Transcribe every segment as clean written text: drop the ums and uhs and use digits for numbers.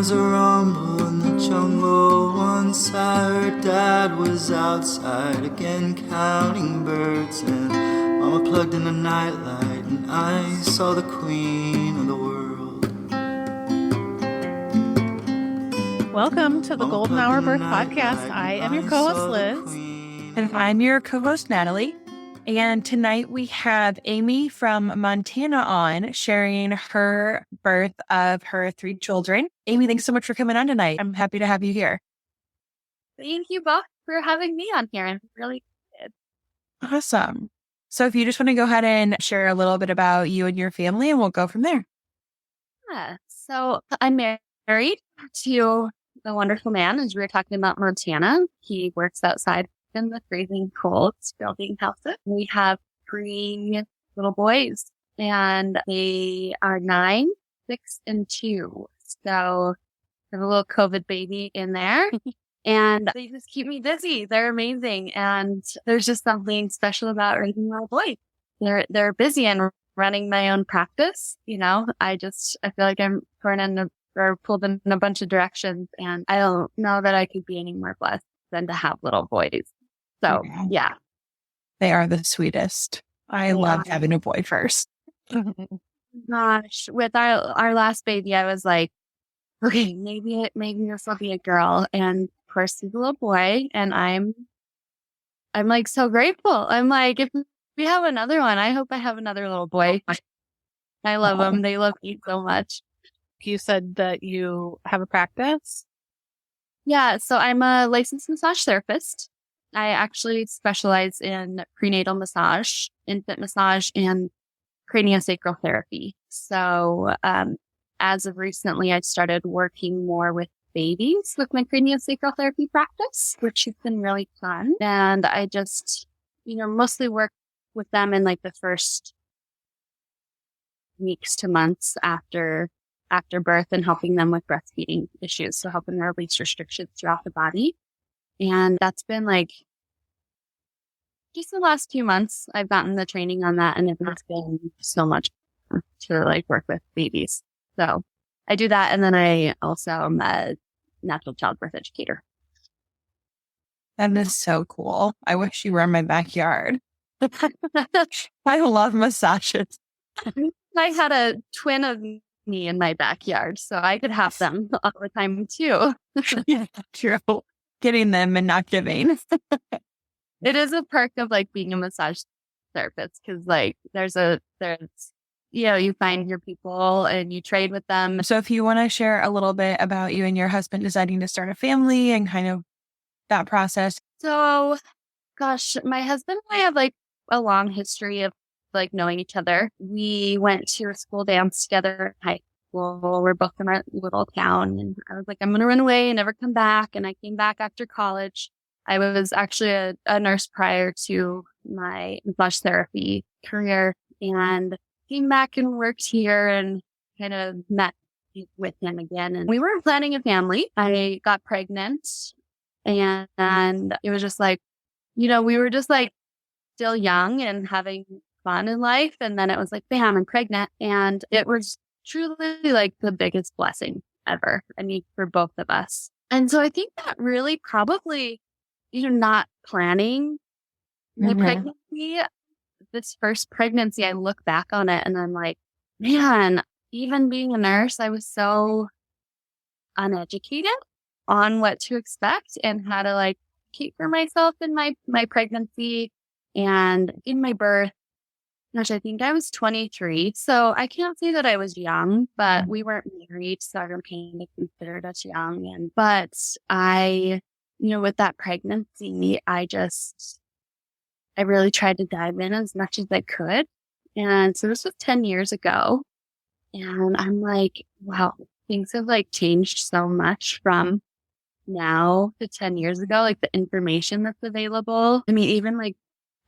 was a rumble in the jungle. Once I heard Dad was outside again counting birds, and Mama plugged in a nightlight, and I saw the queen of the world. Welcome to the Golden Hour Birth Podcast. I am your co-host, Liz. And I'm your co-host, Natalie. And tonight we have Amy from Montana on, sharing her birth of her 3 children. Amy, thanks so much for coming on tonight. I'm happy to have you here. Thank you both for having me on here. I'm really excited. Awesome. So if you just want to go ahead and share a little bit about you and your family, and we'll go from there. Yeah. So I'm married to a wonderful man, as we were talking about Montana. He works outside in the freezing cold, building houses. We have 3 little boys, and they are 9, 6, and 2. So I have a little COVID baby in there, and they just keep me busy. They're amazing, and there's just something special about raising little boys. They're busy and running my own practice. You know, I feel like I'm pulled in a bunch of directions, and I don't know that I could be any more blessed than to have little boys. So, yeah. They are the sweetest. I love having a boy first. Gosh, with our last baby, I was like, okay, maybe this will be a girl. And of course, he's a little boy. And I'm like so grateful. I'm like, if we have another one, I hope I have another little boy. I love them. They love me so much. You said that you have a practice? Yeah, so I'm a licensed massage therapist. I actually specialize in prenatal massage, infant massage, and cranial-sacral therapy. So as of recently, I started working more with babies with my cranial-sacral therapy practice, which has been really fun. And I just, mostly work with them in like the first weeks to months after birth, and helping them with breastfeeding issues. So helping them release restrictions throughout the body. And that's been like just the last few months I've gotten the training on that, and it's been so much fun to like work with babies. So I do that. And then I also am a natural childbirth educator. That is so cool. I wish you were in my backyard. I love massages. I had a twin of me in my backyard, so I could have them all the time too. Yeah, true. Getting them and not giving. It is a perk of like being a massage therapist, because like you find your people and you trade with them. So if you want to share a little bit about you and your husband deciding to start a family and kind of that process. So, gosh, my husband and I have like a long history of like knowing each other. We went to a school dance together in high school. We're both from our little town, and I was like, I'm going to run away and never come back. And I came back after college. I was actually a nurse prior to my massage therapy career, and came back and worked here and kind of met with him again. And we were planning a family. I got pregnant, and it was just like, we were just like still young and having fun in life. And then it was like, bam, I'm pregnant. And it was truly like the biggest blessing ever. I mean, for both of us. And so I think that really probably, not planning my pregnancy, this first pregnancy, I look back on it and I'm like, man, even being a nurse, I was so uneducated on what to expect and how to like keep for myself in my pregnancy and in my birth. Gosh, I think I was 23. So I can't say that I was young, but we weren't married. So everyone kind of considered us young. But I, with that pregnancy, I really tried to dive in as much as I could. And so this was 10 years ago. And I'm like, wow, things have like changed so much from now to 10 years ago. Like the information that's available. I mean, even like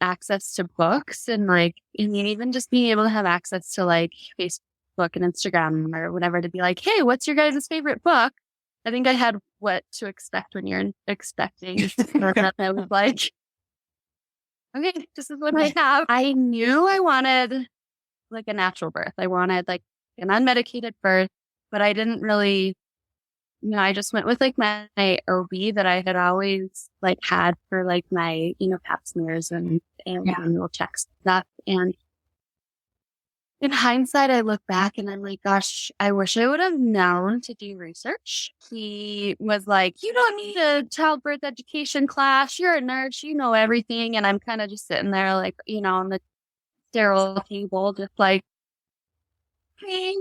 access to books and even just being able to have access to like Facebook and Instagram or whatever to be like, hey, what's your guys' favorite book? I think I had What to Expect When You're Expecting. I was like, okay, this is what I have. I knew I wanted like a natural birth. I wanted like an unmedicated birth, but I didn't really I just went with like my OB that I had always like had for like my, pap smears and annual checks and stuff. And in hindsight, I look back and I'm like, gosh, I wish I would have known to do research. He was like, you don't need a childbirth education class. You're a nurse. You know everything. And I'm kind of just sitting there like, on the sterile table, just like, hey,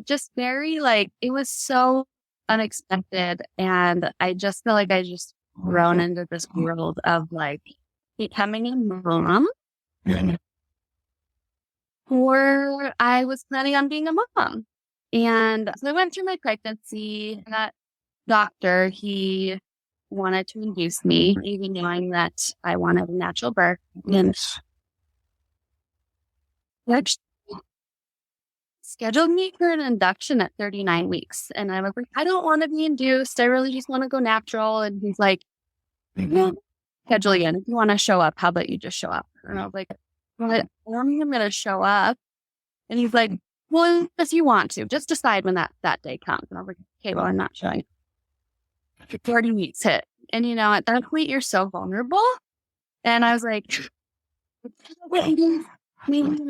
just very like, it was so unexpected. And I just feel like I just grown into this world of like becoming a mom. Or I was planning on being a mom. And so I went through my pregnancy, and that doctor, he wanted to induce me, even knowing that I wanted a natural birth. And he actually scheduled me for an induction at 39 weeks. And I was like, I don't want to be induced. I really just want to go natural. And he's like, schedule you in. If you want to show up, how about you just show up? And I was like, well, I don't think I'm going to show up. And he's like, well, if you want to, just decide when that day comes. And I was like, okay, well, I'm not showing. 40 weeks hit. And, at that point, you're so vulnerable. And I was like, maybe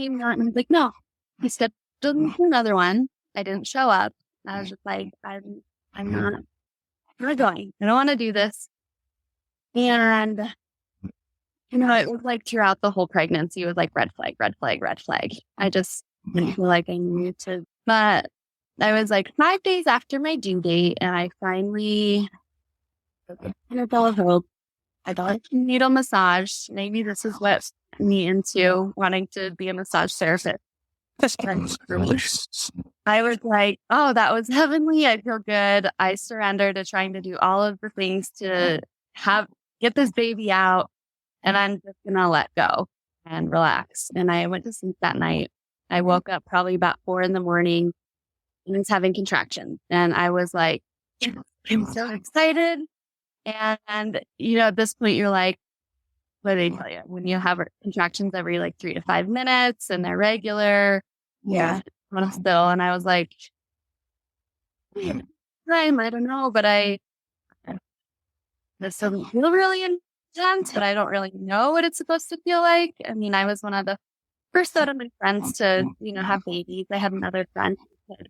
not. And he's like, no. He scheduled me for another one. I didn't show up. I was just like, I'm not going. I don't want to do this. And it was like throughout the whole pregnancy, it was like red flag, red flag, red flag. I just didn't feel like I needed to. But I was like 5 days after my due date, and I finally hope. I thought needle massage. Maybe this is what me into wanting to be a massage therapist. I was like, oh, that was heavenly. I feel good. I surrendered to trying to do all of the things to get this baby out. And I'm just going to let go and relax. And I went to sleep that night. I woke up probably about 4 a.m. and I was having contractions. And I was like, I'm so excited. And, at this point, you're like, what did they tell you? When you have contractions every like 3 to 5 minutes and they're regular. Yeah. Still. And I was like, I don't know, but this doesn't feel really intense, but I don't really know what it's supposed to feel like. I mean, I was one of the first out of my friends to, have babies. I had another friend who had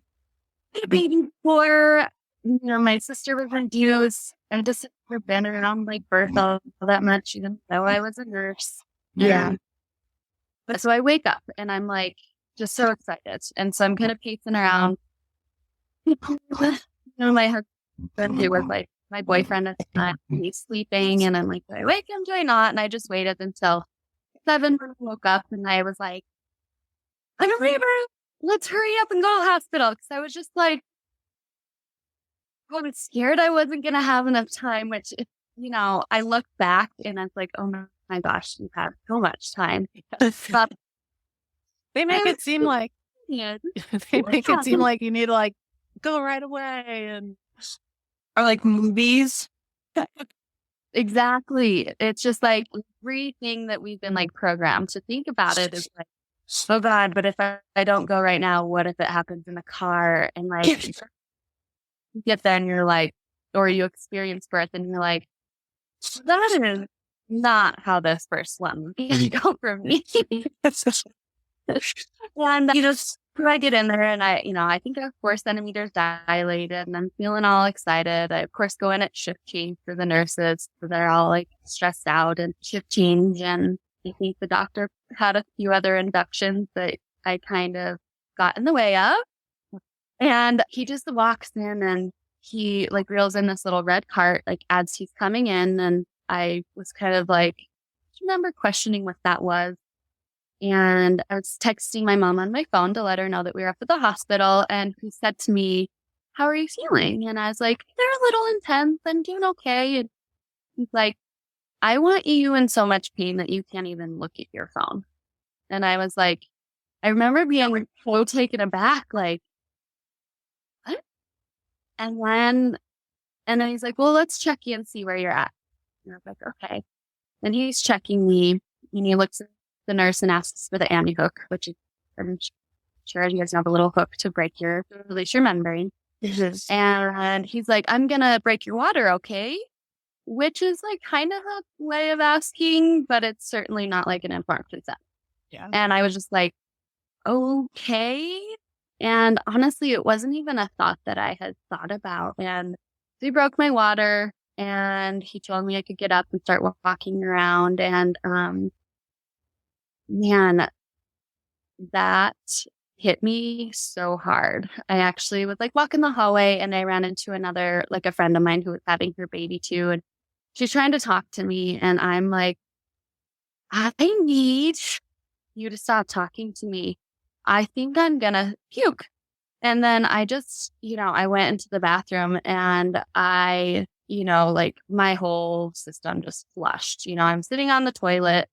a baby before, my sister was induced. I just never been around like birth all that much, even though I was a nurse. Yeah. But so I wake up and I'm like, just so excited. And so I'm kind of pacing around. My husband, who was like my boyfriend at the time, he's sleeping. And I'm like, do I wake him? Do I not? And I just waited until 7 when I woke up. And I was like, I'm a labor. Let's hurry up and go to the hospital. Because I was just like, I was scared I wasn't going to have enough time, which, I look back and I was like, oh my gosh, you have so much time. But they make it seem like you need to like go right away and or like movies. Exactly. It's just like everything that we've been like programmed to think about it is like, oh God, but if I don't go right now, what if it happens in the car? And like you get there and you're like, or you experience birth and you're like, that is not how this first one can go for me. And I get in there and I think I have 4 centimeters dilated and I'm feeling all excited. I, of course, go in at shift change for the nurses. So they're all like stressed out and shift change. And I think the doctor had a few other inductions that I kind of got in the way of. And he just walks in and he like reels in this little red cart, like as he's coming in. And I was kind of like, I remember questioning what that was. And I was texting my mom on my phone to let her know that we were up at the hospital. And he said to me, how are you feeling? And I was like, they're a little intense. I'm doing okay. And he's like, I want you in so much pain that you can't even look at your phone. And I was like, I remember being so taken aback, like, what? And then he's like, well, let's check you and see where you're at. And I was like, okay. And he's checking me and he looks at the nurse and asks for the amni hook, which is, I'm sure you guys know, the little hook to release your membrane. And he's like, I'm going to break your water, okay? Which is like kind of a way of asking, but it's certainly not like an informed consent. Yeah. And I was just like, okay. And honestly, it wasn't even a thought that I had thought about. And he broke my water and he told me I could get up and start walking around. And man, that hit me so hard. I actually was like walking the hallway and I ran into another, like a friend of mine who was having her baby too. And she's trying to talk to me. And I'm like, I need you to stop talking to me. I think I'm going to puke. And then I just, I went into the bathroom and I, like my whole system just flushed. I'm sitting on the toilet,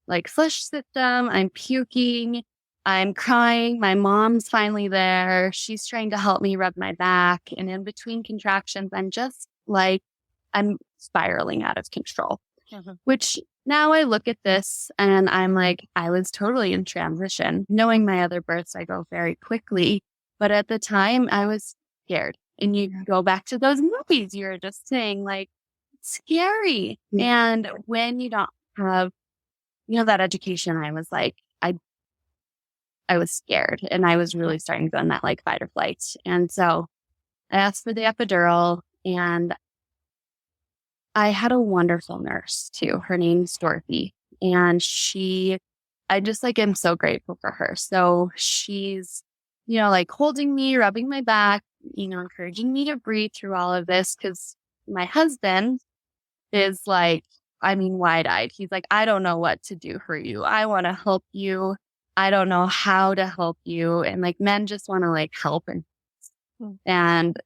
like flush system. I'm puking. I'm crying. My mom's finally there. She's trying to help me rub my back. And in between contractions, I'm just like, I'm spiraling out of control, which now I look at this and I'm like, I was totally in transition. Knowing my other births, I go very quickly. But at the time, I was scared. And you go back to those movies you were just saying, like, it's scary. And when you don't have, that education, I was like, I was scared and I was really starting to go in that like fight or flight. And so I asked for the epidural and I had a wonderful nurse too. Her name's Dorothy. And I just like am so grateful for her. So she's, like holding me, rubbing my back, encouraging me to breathe through all of this. Cause my husband is like, wide-eyed. He's like, I don't know what to do for you. I want to help you. I don't know how to help you. And like men just want to like help and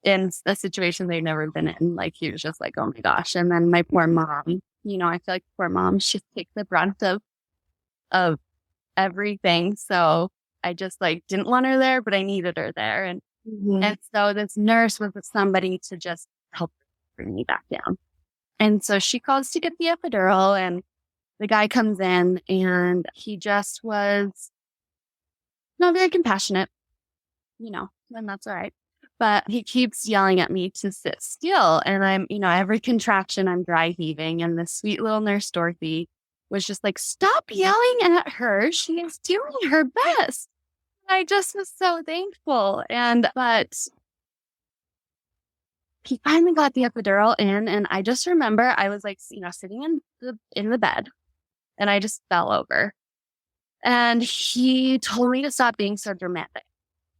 in a situation they've never been in, like he was just like, oh my gosh. And then my poor mom, I feel like poor mom, she takes the brunt of everything. So I just like didn't want her there, but I needed her there. And and so this nurse was somebody to just help bring me back down. And so she calls to get the epidural and the guy comes in and he just was not very compassionate, and that's all right. But he keeps yelling at me to sit still. And I'm, every contraction I'm dry heaving. And the sweet little nurse Dorothy was just like, stop yelling at her. She is doing her best. I just was so thankful. But he finally got the epidural in. And I just remember I was like, sitting in the bed. And I just fell over. And he told me to stop being so dramatic.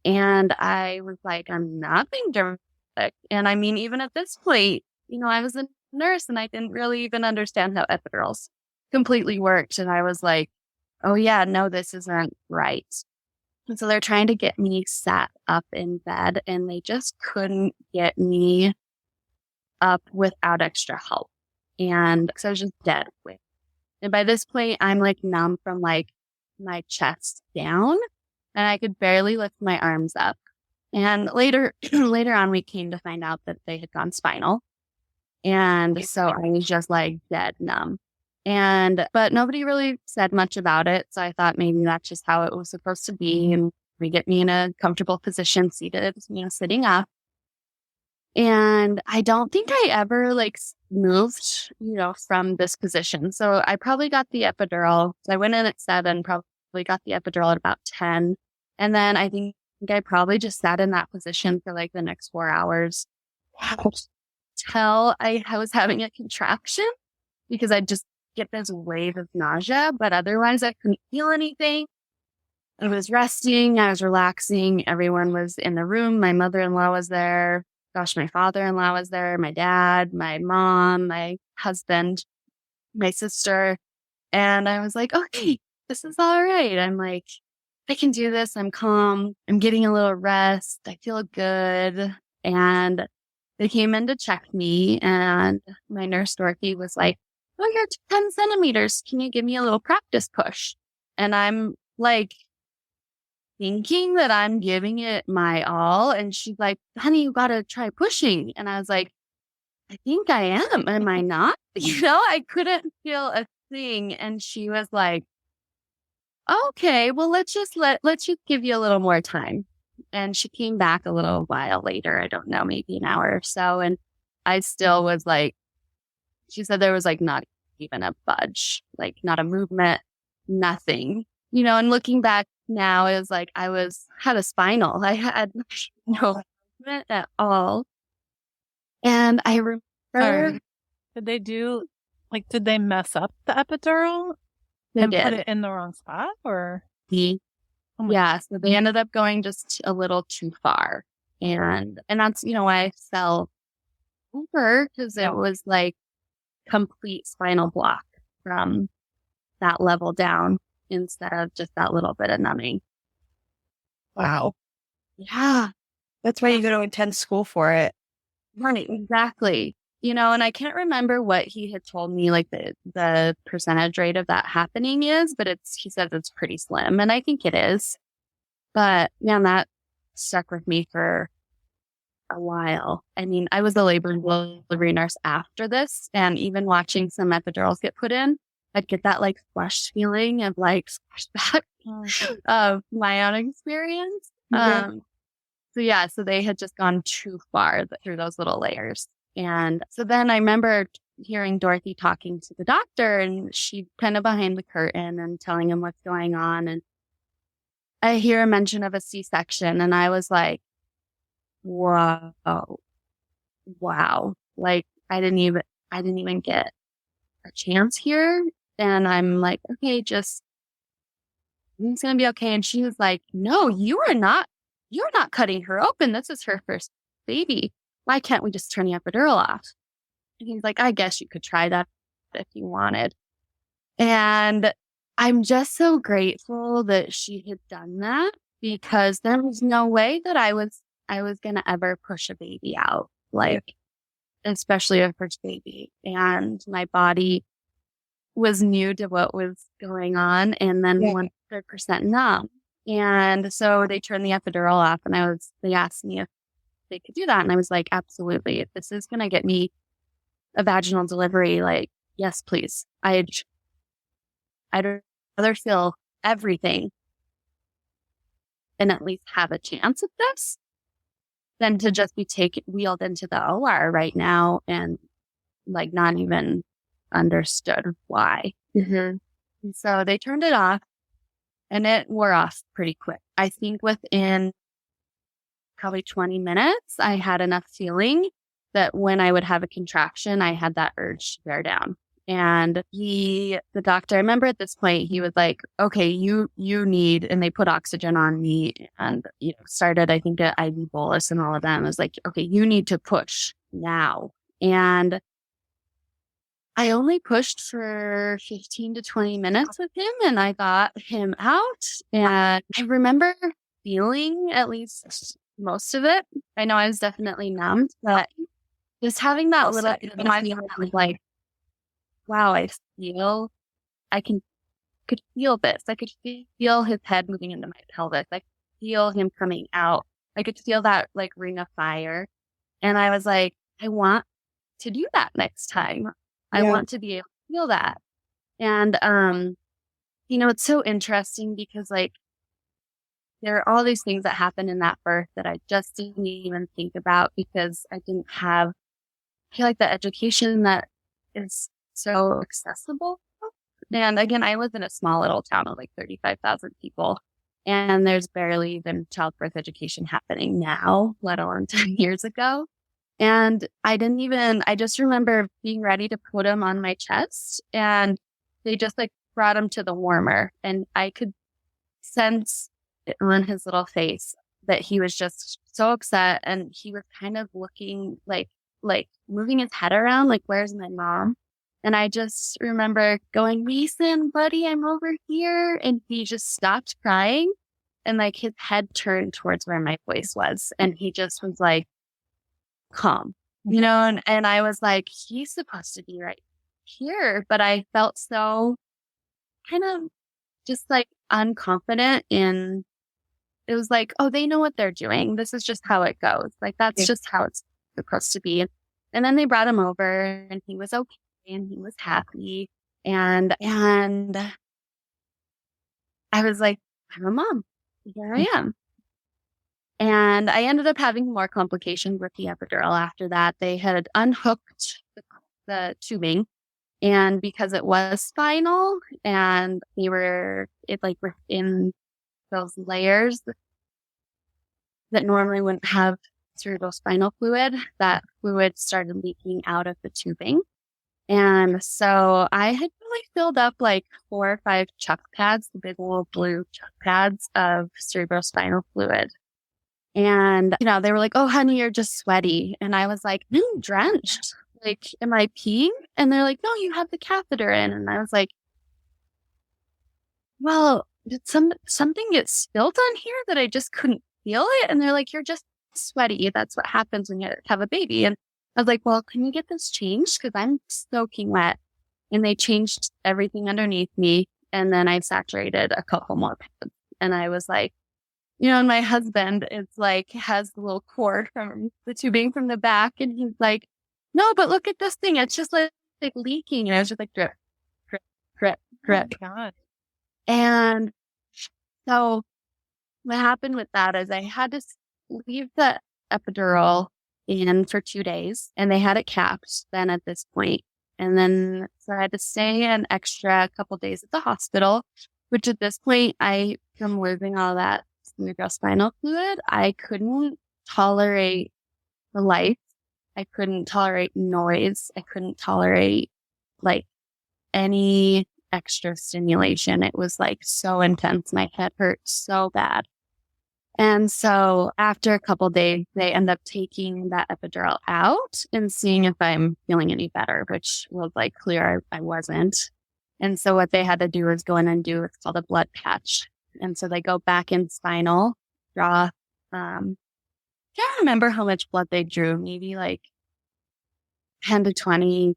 And I was like, I'm not being dramatic. And even at this point, I was a nurse and I didn't really even understand how epidurals completely worked. And I was like, oh yeah, no, this isn't right. And so they're trying to get me sat up in bed and they just couldn't get me up without extra help. And so I was just dead. And by this point, I'm like numb from like my chest down and I could barely lift my arms up. And later on, we came to find out that they had gone spinal. And so I was just like dead numb. But nobody really said much about it. So I thought maybe that's just how it was supposed to be. And we get me in a comfortable position, seated, sitting up. And I don't think I ever like moved, from this position. So I probably got the epidural. So I went in at 7, probably got the epidural at about 10. And then I think I probably just sat in that position for like the next 4 hours till I was having a contraction because I just get this wave of nausea, but otherwise I couldn't feel anything. I was resting. I was relaxing. Everyone was in the room. My mother-in-law was there. Gosh, my father-in-law was there, my dad, my mom, my husband, my sister. And I was like, okay, this is all right. I'm like, I can do this. I'm calm. I'm getting a little rest. I feel good. And they came in to check me. And my nurse, Dorothy, was like, oh, you're 10 centimeters. Can you give me a little practice push? And I'm like, thinking that I'm giving it my all. And she's like, honey, you got to try pushing. And I was like, I think I am. Am I not? I couldn't feel a thing. And she was like, okay, well, let's just give you a little more time. And she came back a little while later. I don't know, maybe an hour or so. And I still was like, she said there was like not even a budge, like not a movement, nothing, and looking back now is like, had a spinal. I had no movement at all. And I remember. Sorry. Did they mess up the epidural and put it in the wrong spot or? Yeah. So they ended up going just a little too far. And that's, why I fell over, because it was like complete spinal block from that level down instead of just that little bit of numbing. Wow. Yeah. That's why you go to intense school for it. Right. Exactly. And I can't remember what he had told me, like the percentage rate of that happening is, but he said it's pretty slim, and I think it is. But man, that stuck with me for a while. I mean, I was a labor and delivery nurse after this, and even watching some epidurals get put in, I'd get that like flush feeling of like flashback of my own experience. So they had just gone too far through those little layers. And so then I remember hearing Dorothy talking to the doctor, and she kind of behind the curtain and telling him what's going on. And I hear a mention of a C-section, and I was like, wow. Like I didn't even get a chance here. And I'm like, okay, it's going to be okay. And she was like, no, you're not cutting her open. This is her first baby. Why can't we just turn the epidural off? And he's like, I guess you could try that if you wanted. And I'm just so grateful that she had done that, because there was no way that I was going to ever push a baby out, like, especially a first baby. And my body was new to what was going on, and then 100% numb. And so they turned the epidural off, and they asked me if they could do that. And I was like, absolutely. If this is going to get me a vaginal delivery, like, yes, please. I'd rather feel everything and at least have a chance at this than to just be wheeled into the OR right now and like not even understood why. And so they turned it off, and it wore off pretty quick. I think within probably 20 minutes, I had enough feeling that when I would have a contraction, I had that urge to bear down. And the doctor, I remember at this point, he was like, okay, you need, and they put oxygen on me and, started, I think, an IV bolus and all of that. And I was like, okay, you need to push now. And I only pushed for 15 to 20 minutes with him, and I got him out. And I remember feeling at least most of it. I know I was definitely numbed, but just having that little like, wow, I could feel this. I could feel his head moving into my pelvis. I could feel him coming out. I could feel that like ring of fire. And I was like, I want to do that next time. I want to be able to feel that. And, it's so interesting because like, there are all these things that happen in that birth that I just didn't even think about because I didn't have, I feel like the education that is so accessible. And again, I live in a small little town of like 35,000 people, and there's barely even childbirth education happening now, let alone 10 years ago. And I just remember being ready to put him on my chest, and they just like brought him to the warmer, and I could sense on his little face that he was just so upset, and he was kind of looking like moving his head around, like, where's my mom? And I just remember going, Mason, buddy, I'm over here. And he just stopped crying, and like his head turned towards where my voice was. And he just was like, calm, and I was like, he's supposed to be right here. But I felt so kind of just like unconfident in, it was like, oh, they know what they're doing. This is just how it goes. Like, that's just how it's supposed to be. And then they brought him over, and he was okay, and he was happy. And I was like, I'm a mom. Here I am. And I ended up having more complications with the epidural after that. They had unhooked the tubing. And because it was spinal and within those layers that normally wouldn't have cerebrospinal fluid, that fluid started leaking out of the tubing. And so I had really filled up like 4 or 5 chuck pads, the big old blue chuck pads of cerebrospinal fluid. And, they were like, oh, honey, you're just sweaty. And I was like, I'm drenched. Like, am I peeing? And they're like, no, you have the catheter in. And I was like, well, did something get spilled on here that I just couldn't feel it? And they're like, you're just sweaty. That's what happens when you have a baby. And I was like, well, can you get this changed? Because I'm soaking wet. And they changed everything underneath me. And then I saturated a couple more pads. And I was like, and my husband is like, has the little cord from the tubing from the back. And he's like, no, but look at this thing. It's just like leaking. And I was just like, drip, drip, drip, drip. Oh my God. And so what happened with that is I had to leave the epidural in for 2 days, and they had it capped then at this point. And then so I had to stay an extra couple days at the hospital, which at this point, from losing all that cerebrospinal fluid, I couldn't tolerate the light. I couldn't tolerate noise. I couldn't tolerate like any extra stimulation. It was like so intense. My head hurt so bad. And so after a couple days, they end up taking that epidural out and seeing if I'm feeling any better, which was like clear I wasn't. And so what they had to do is go in and do what's called a blood patch. And so they go back in spinal, draw, can't remember how much blood they drew, maybe like 10 to 20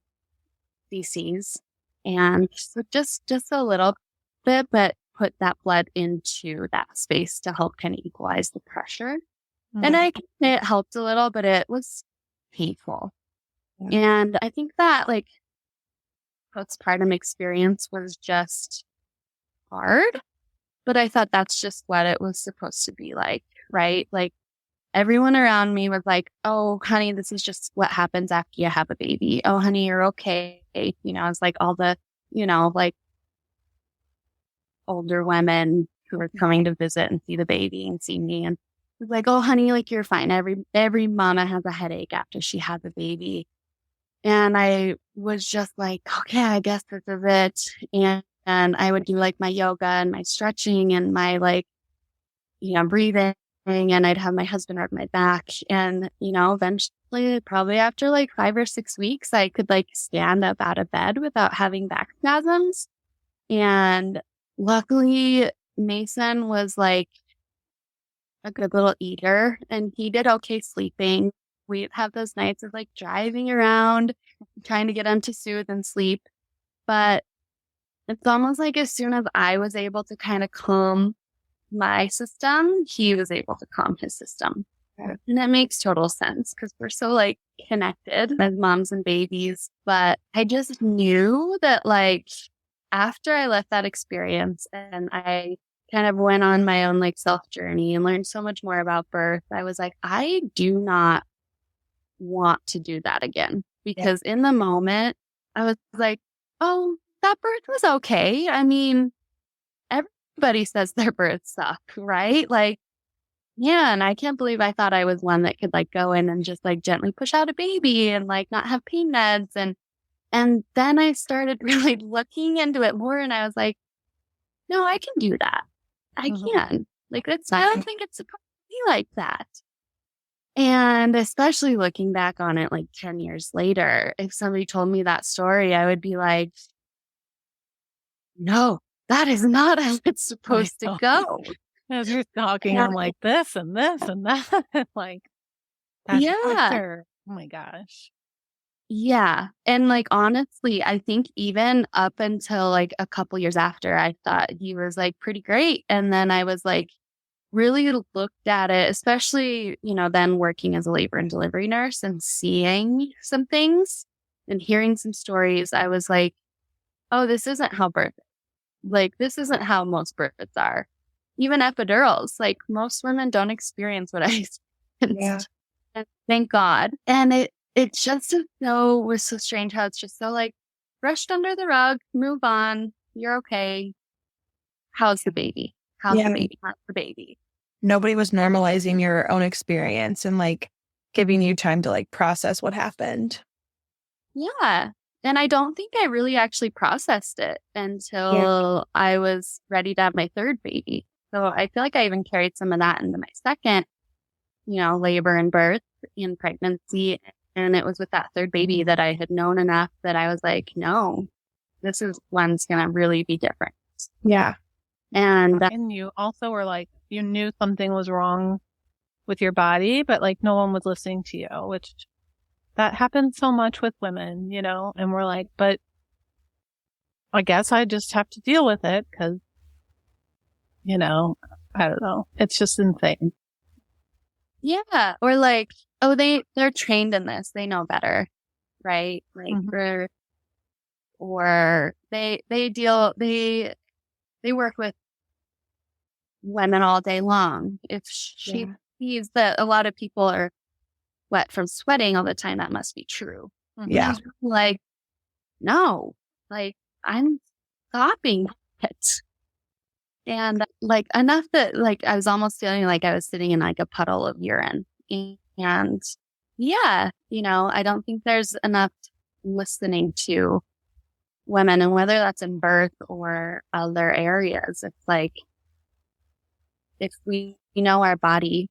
cc's. And so just a little bit, but put that blood into that space to help kind of equalize the pressure. Mm-hmm. And I can say it helped a little, but it was painful. Mm-hmm. And I think that like postpartum experience was just hard, but I thought that's just what it was supposed to be like, right? Like everyone around me was like, oh, honey, this is just what happens after you have a baby. Oh, honey, you're okay. It's like all the, like older women who were coming to visit and see the baby and see me. And it was like, oh, honey, like you're fine. Every mama has a headache after she has a baby. And I was just like, okay, I guess this is it. And I would do like my yoga and my stretching and my like, breathing. And I'd have my husband rub my back. And, eventually, probably after like 5 or 6 weeks, I could like stand up out of bed without having back spasms. And luckily, Mason was like a good little eater and he did okay sleeping. We'd have those nights of like driving around, trying to get him to soothe and sleep. But it's almost like as soon as I was able to kind of calm my system, he was able to calm his system. And that makes total sense because we're so like connected as moms and babies. But I just knew that like after I left that experience and I kind of went on my own like self journey and learned so much more about birth, I was like, I do not want to do that again. Because in the moment, I was like, oh, that birth was okay. I mean, everybody says their births suck, right? Like, yeah, and I can't believe I thought I was one that could like go in and just like gently push out a baby and like not have pain meds. And then I started really looking into it more and I was like, no, I can do that. I can. Like, I don't think it's supposed to be like that. And especially looking back on it like 10 years later, if somebody told me that story, I would be like, no, that is not how it's supposed to go. As you're talking, I'm like this and this and that. Like, that's oh my gosh. Yeah. And like, honestly, I think even up until like a couple years after, I thought he was like pretty great. And then I was like, really looked at it, especially, then working as a labor and delivery nurse and seeing some things and hearing some stories. I was like, oh, this isn't how birth is. Like, this isn't how most births are. Even epidurals, like most women don't experience what I Yeah. And thank God. And it just was so strange how it's just so like brushed under the rug, move on, you're okay. How's the baby? How's the baby? How's the baby? Nobody was normalizing your own experience and like giving you time to like process what happened. Yeah. And I don't think I really actually processed it until I was ready to have my third baby. So I feel like I even carried some of that into my second, labor and birth and pregnancy. And it was with that third baby that I had known enough that I was like, no, this is one's going to really be different. Yeah. And you also were like, you knew something was wrong with your body, but like no one was listening to you, which that happens so much with women, and we're like, but I guess I just have to deal with it because, I don't know. It's just insane. Yeah. Or like, oh, they're trained in this. They know better. Right. Like, or they work with women all day long. If she sees that a lot of people are wet from sweating all the time, that must be true. Yeah. Like, no, like I'm stopping it. And like enough that like I was almost feeling like I was sitting in like a puddle of urine. And yeah, I don't think there's enough listening to women, and whether that's in birth or other areas. It's like, if we know our body,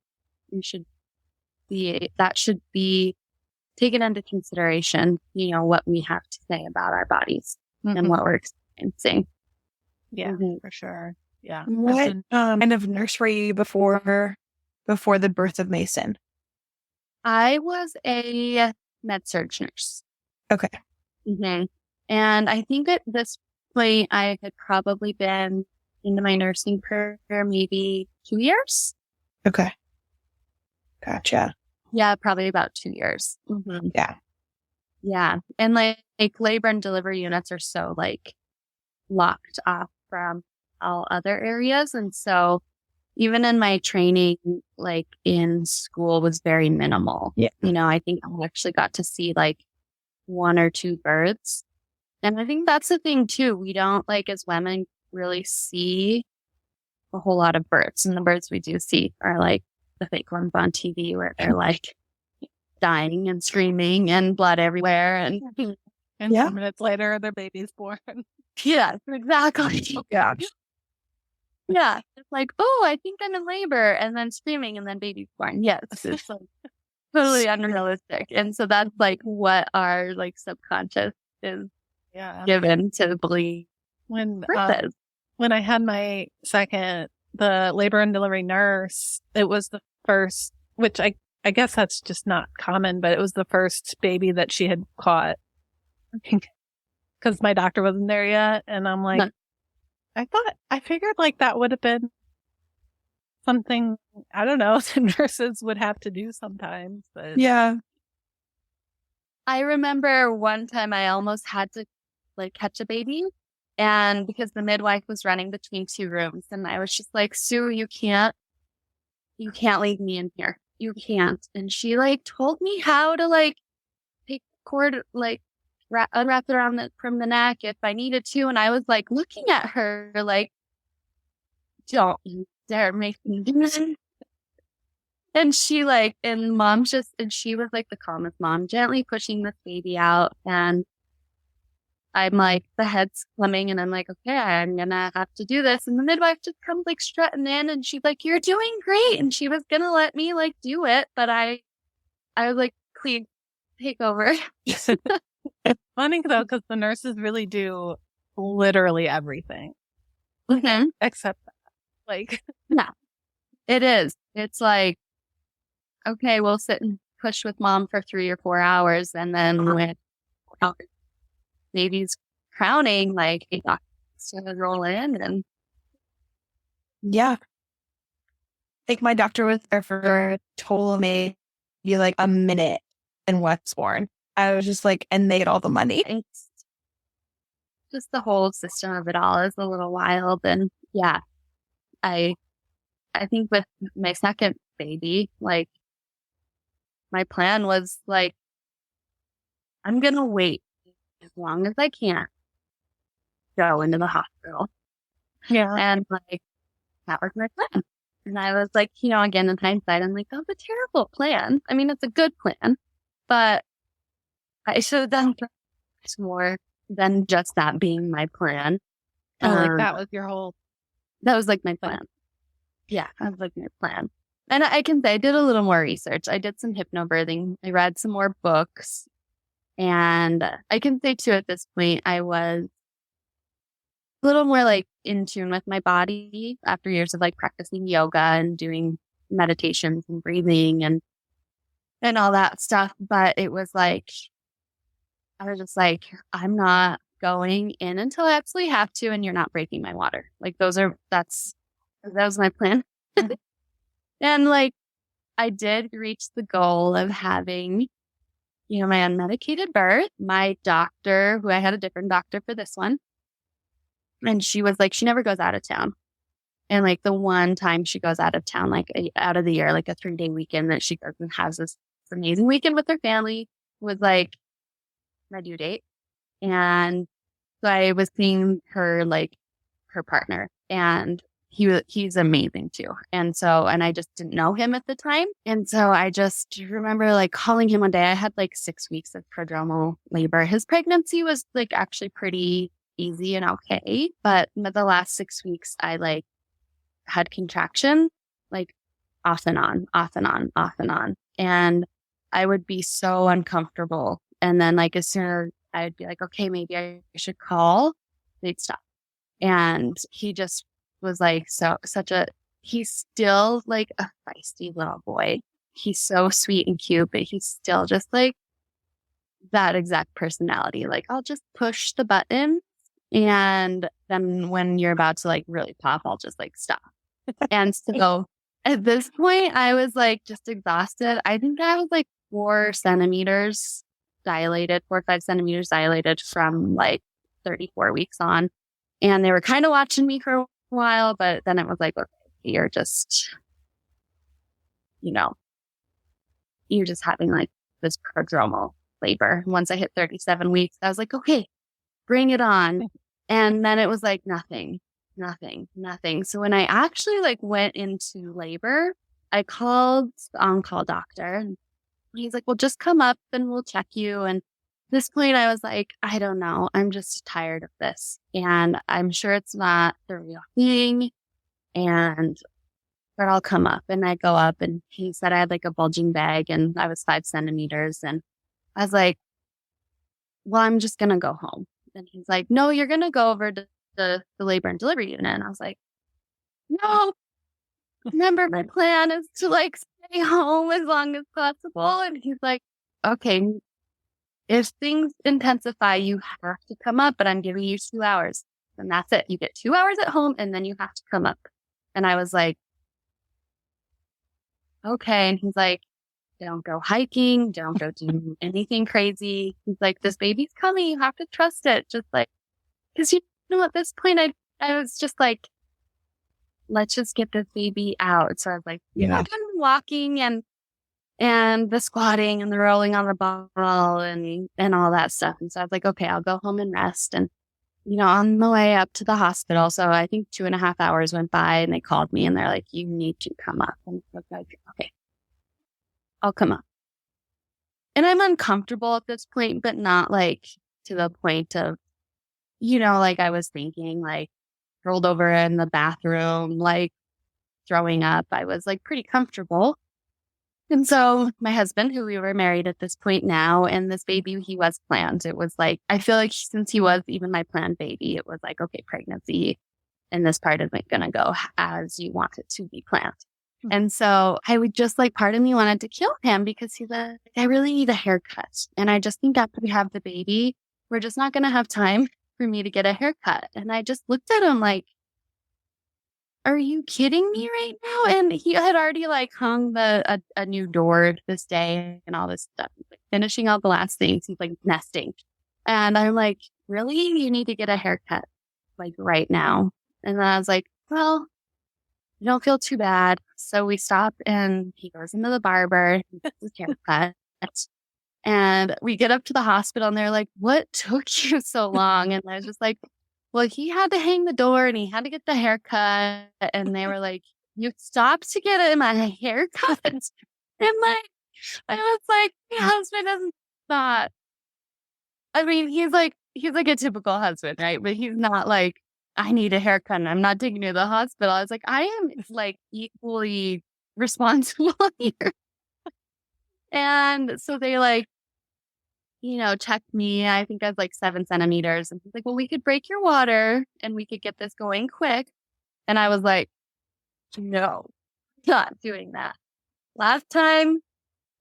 that should be taken into consideration, what we have to say about our bodies and what we're experiencing. Yeah, for sure. Yeah. What kind of nurse were you before the birth of Mason? I was a Med Surg nurse. Okay. Mm-hmm. And I think at this point I had probably been into my nursing career maybe 2 years. Okay. Gotcha. Yeah, probably about 2 years. Mm-hmm. Yeah. Yeah. And like labor and delivery units are so like locked off from all other areas. And so even in my training, like in school, was very minimal. Yeah. I think I actually got to see like 1 or 2 births. And I think that's the thing too. We don't like as women really see a whole lot of births. And the births we do see are like the fake ones on TV where they're like dying and screaming and blood everywhere. And 10 minutes later, their baby's born. Yeah, exactly. Yeah. Yeah. It's like, oh, I think I'm in labor, and then screaming, and then baby's born. Yes. It's like totally unrealistic. And so that's like what our like subconscious is given to believe. When I had my second, the labor and delivery nurse, it was the first, which I guess that's just not common, but it was the first baby that she had caught. Because my doctor wasn't there yet. And I'm like, I figured like that would have been something, I don't know, the nurses would have to do sometimes. But yeah. I remember one time I almost had to like catch a baby, and because the midwife was running between 2 rooms, and I was just like, Sue, you can't leave me in here. You can't. And she like told me how to like take cord, like unwrap it around from the neck if I needed to. And I was like looking at her like, don't you dare make me do that. And she like, and she was like the calmest mom, gently pushing this baby out. And I'm like, the head's swimming, and I'm like, okay, I'm gonna have to do this. And the midwife just comes like strutting in, and she's like, you're doing great. And she was gonna let me like do it, but I was like, please take over. It's funny though, because the nurses really do literally everything. Except that. Like, yeah, it is. It's like, okay, we'll sit and push with mom for 3 or 4 hours, and then when baby's crowning, like it got to roll in. And yeah, like my doctor was there for told me like a minute in Westbourne. I was just like, and they get all the money. It's just the whole system of it all is a little wild. And yeah, I think with my second baby, like my plan was like, I'm going to wait as long as I can, go into the hospital. Yeah. And like, that was my plan. And I was like, again, in hindsight, I'm like, that's a terrible plan. I mean, it's a good plan, but I should have done more than just that being my plan. Oh, like that was your whole. That was like my plan. Yeah, that was like my plan. And I can say I did a little more research. I did some hypnobirthing. I read some more books. And I can say too, at this point, I was a little more like in tune with my body after years of like practicing yoga and doing meditations and breathing and all that stuff. But it was like, I was just like, I'm not going in until I absolutely have to, and you're not breaking my water. Like that was my plan. And like, I did reach the goal of having, my unmedicated birth. My doctor, who I had a different doctor for this one, and she was like, she never goes out of town. And like the one time she goes out of town, like out of the year, like a 3-day weekend that she goes and has this amazing weekend with her family, was like my due date. And so I was seeing her, like her partner, and he's amazing too. And I just didn't know him at the time. And so I just remember like calling him one day. I had like 6 weeks of prodromal labor. His pregnancy was like actually pretty easy and okay. But the last 6 weeks, I like had contraction, like off and on, off and on, off and on. And I would be so uncomfortable. And then like as soon as I'd be like, okay, maybe I should call, they'd stop. And he just was like, he's still like a feisty little boy. He's so sweet and cute, but he's still just like that exact personality. Like, I'll just push the button, and then when you're about to like really pop, I'll just like stop. And so at this point, I was like just exhausted. I think I was like 4 centimeters dilated, 4 or 5 centimeters dilated from like 34 weeks on. And they were kind of watching me for a while, but then it was like, okay, you're just having like this prodromal labor. Once I hit 37 weeks, I was like, okay, bring it on. And then it was like nothing. So when I actually like went into labor, I called the on-call doctor, and he's like, well, just come up and we'll check you. And at this point I was like, I don't know. I'm just tired of this. And I'm sure it's not the real thing. But I'll come up. And I go up, and he said I had like a bulging bag, and I was 5 centimeters. And I was like, well, I'm just going to go home. And he's like, no, you're going to go over to the labor and delivery unit. And I was like, no, remember my plan is to like stay home as long as possible. And he's like, okay, if things intensify, you have to come up, but I'm giving you 2 hours, and that's it. You get 2 hours at home, and then you have to come up. And I was like, okay. And he's like, don't go hiking. Don't go do anything crazy. He's like, this baby's coming. You have to trust it. Just like, because at this point, I was just like, let's just get this baby out. So I was like, I've done walking and the squatting and the rolling on the ball and all that stuff. And so I was like, okay, I'll go home and rest. And, on the way up to the hospital, so I think 2.5 hours went by, and they called me, and they're like, you need to come up. And I was like, okay, I'll come up. And I'm uncomfortable at this point, but not like to the point of, like I was thinking, like rolled over in the bathroom, like throwing up. I was like pretty comfortable. And so my husband, who we were married at this point now, and this baby, he was planned. It was like, I feel like since he was even my planned baby, it was like, okay, pregnancy and this part of it going to go as you want it to be planned. Mm-hmm. And so I would just like, part of me wanted to kill him because he's like, I really need a haircut. And I just think after we have the baby, we're just not going to have time for me to get a haircut. And I just looked at him like, are you kidding me right now? And he had already like hung a new door this day and all this stuff, like finishing all the last things. He's like nesting. And I'm like, really? You need to get a haircut like right now. And then I was like, well, I don't feel too bad. So we stop and he goes into the barber, he gets his haircut. And we get up to the hospital and they're like, what took you so long? And I was just like, well, he had to hang the door and he had to get the haircut. And they were like, you stopped to get him a haircut? And like, I was like, my husband is not. I mean, he's like a typical husband, right? But he's not like, I need a haircut and I'm not taking you to the hospital. I was like, I am like equally responsible here. And so they like, checked me. I think I was like 7 centimeters. And he's like, well, we could break your water and we could get this going quick. And I was like, no, not doing that. Last time,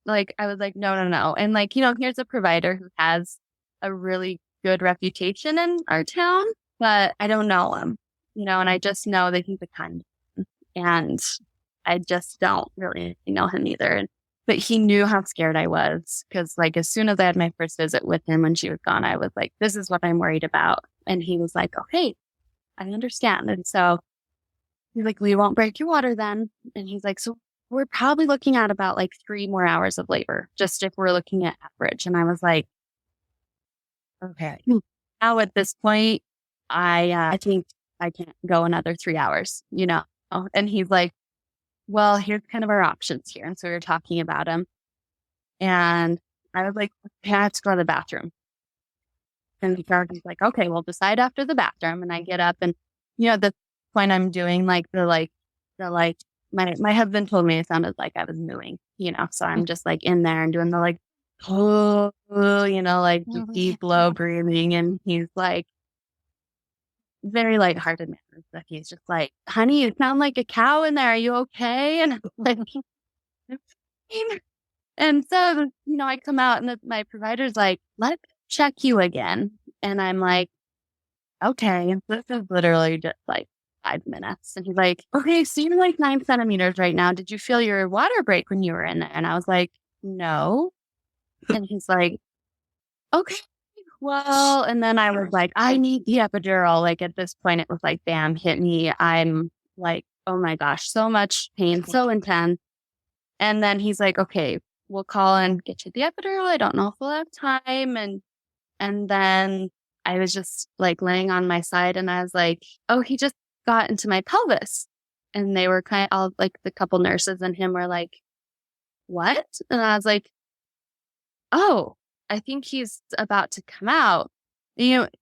like, I was like, no. And like, here's a provider who has a really good reputation in our town, but I don't know him, and I just know that he's a kind man, and I just don't really know him either. But he knew how scared I was because, like, as soon as I had my first visit with him when she was gone, I was like, this is what I'm worried about. And he was like, okay, I understand. And so he's like, we won't break your water then. And he's like, so we're probably looking at about like 3 more hours of labor, just if we're looking at average. And I was like, okay. Now at this point, I think I can't go another 3 hours, And he's like, well, here's kind of our options here. And so we were talking about him. And I was like, okay, I have to go to the bathroom. And he's like, okay, we'll decide after the bathroom. And I get up and, at this point I'm doing like my husband told me it sounded like I was mooing, so I'm just like in there and doing the like, like deep, low breathing. And he's like, very lighthearted man. So he's just like, honey, you sound like a cow in there. Are you okay? And I'm like, and so, I come out and my provider's like, let's check you again. And I'm like, okay. This is literally just like 5 minutes. And he's like, okay, so you're like 9 centimeters right now. Did you feel your water break when you were in there? And I was like, no. And he's like, okay. Well, and then I was like, I need the epidural. Like at this point, it was like, bam, hit me. I'm like, oh my gosh, so much pain, so intense. And then he's like, okay, we'll call and get you the epidural. I don't know if we'll have time. And then I was just like laying on my side and I was like, oh, he just got into my pelvis. And they were kind of all like the couple nurses and him were like, what? And I was like, oh, I think he's about to come out.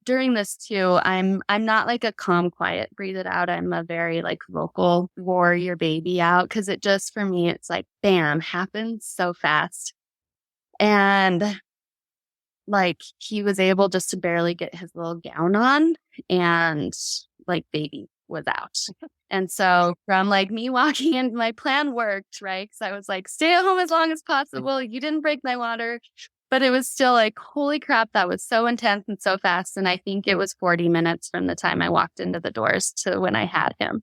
During this too, I'm not like a calm, quiet, breathe it out. I'm a very like vocal, roar your baby out. Cause it just, for me, it's like, bam, happens so fast. And like, he was able just to barely get his little gown on and like baby was out. And so from like me walking in, my plan worked, right? Cause I was like, stay at home as long as possible. You didn't break my water. But it was still like, holy crap, that was so intense and so fast. And I think it was 40 minutes from the time I walked into the doors to when I had him.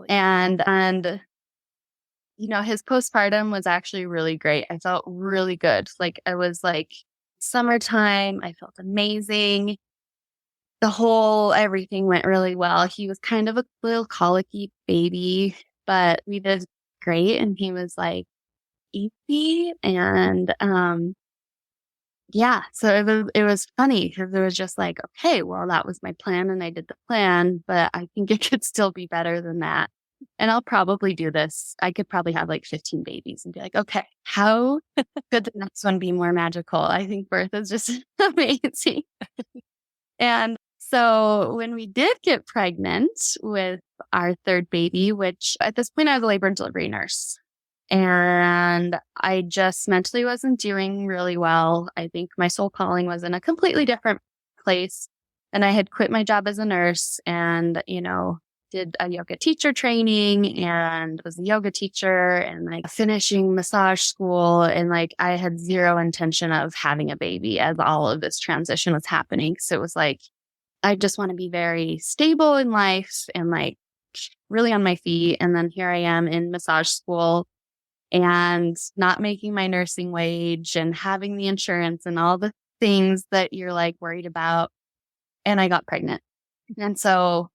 And his postpartum was actually really great. I felt really good. Like it was like summertime. I felt amazing. Everything went really well. He was kind of a little colicky baby, but we did great. And he was like easy and, yeah, so it was funny because it was just like, okay, well, that was my plan and I did the plan, but I think it could still be better than that. And I'll probably do this. I could probably have like 15 babies and be like, okay, how could the next one be more magical? I think birth is just amazing. And so when we did get pregnant with our third baby, which at this point I was a labor and delivery nurse. And I just mentally wasn't doing really well. I think my soul calling was in a completely different place. And I had quit my job as a nurse and, did a yoga teacher training and was a yoga teacher and like finishing massage school. And like I had zero intention of having a baby as all of this transition was happening. So it was like, I just want to be very stable in life and like really on my feet. And then here I am in massage school and not making my nursing wage and having the insurance and all the things that you're like worried about. And I got pregnant. And so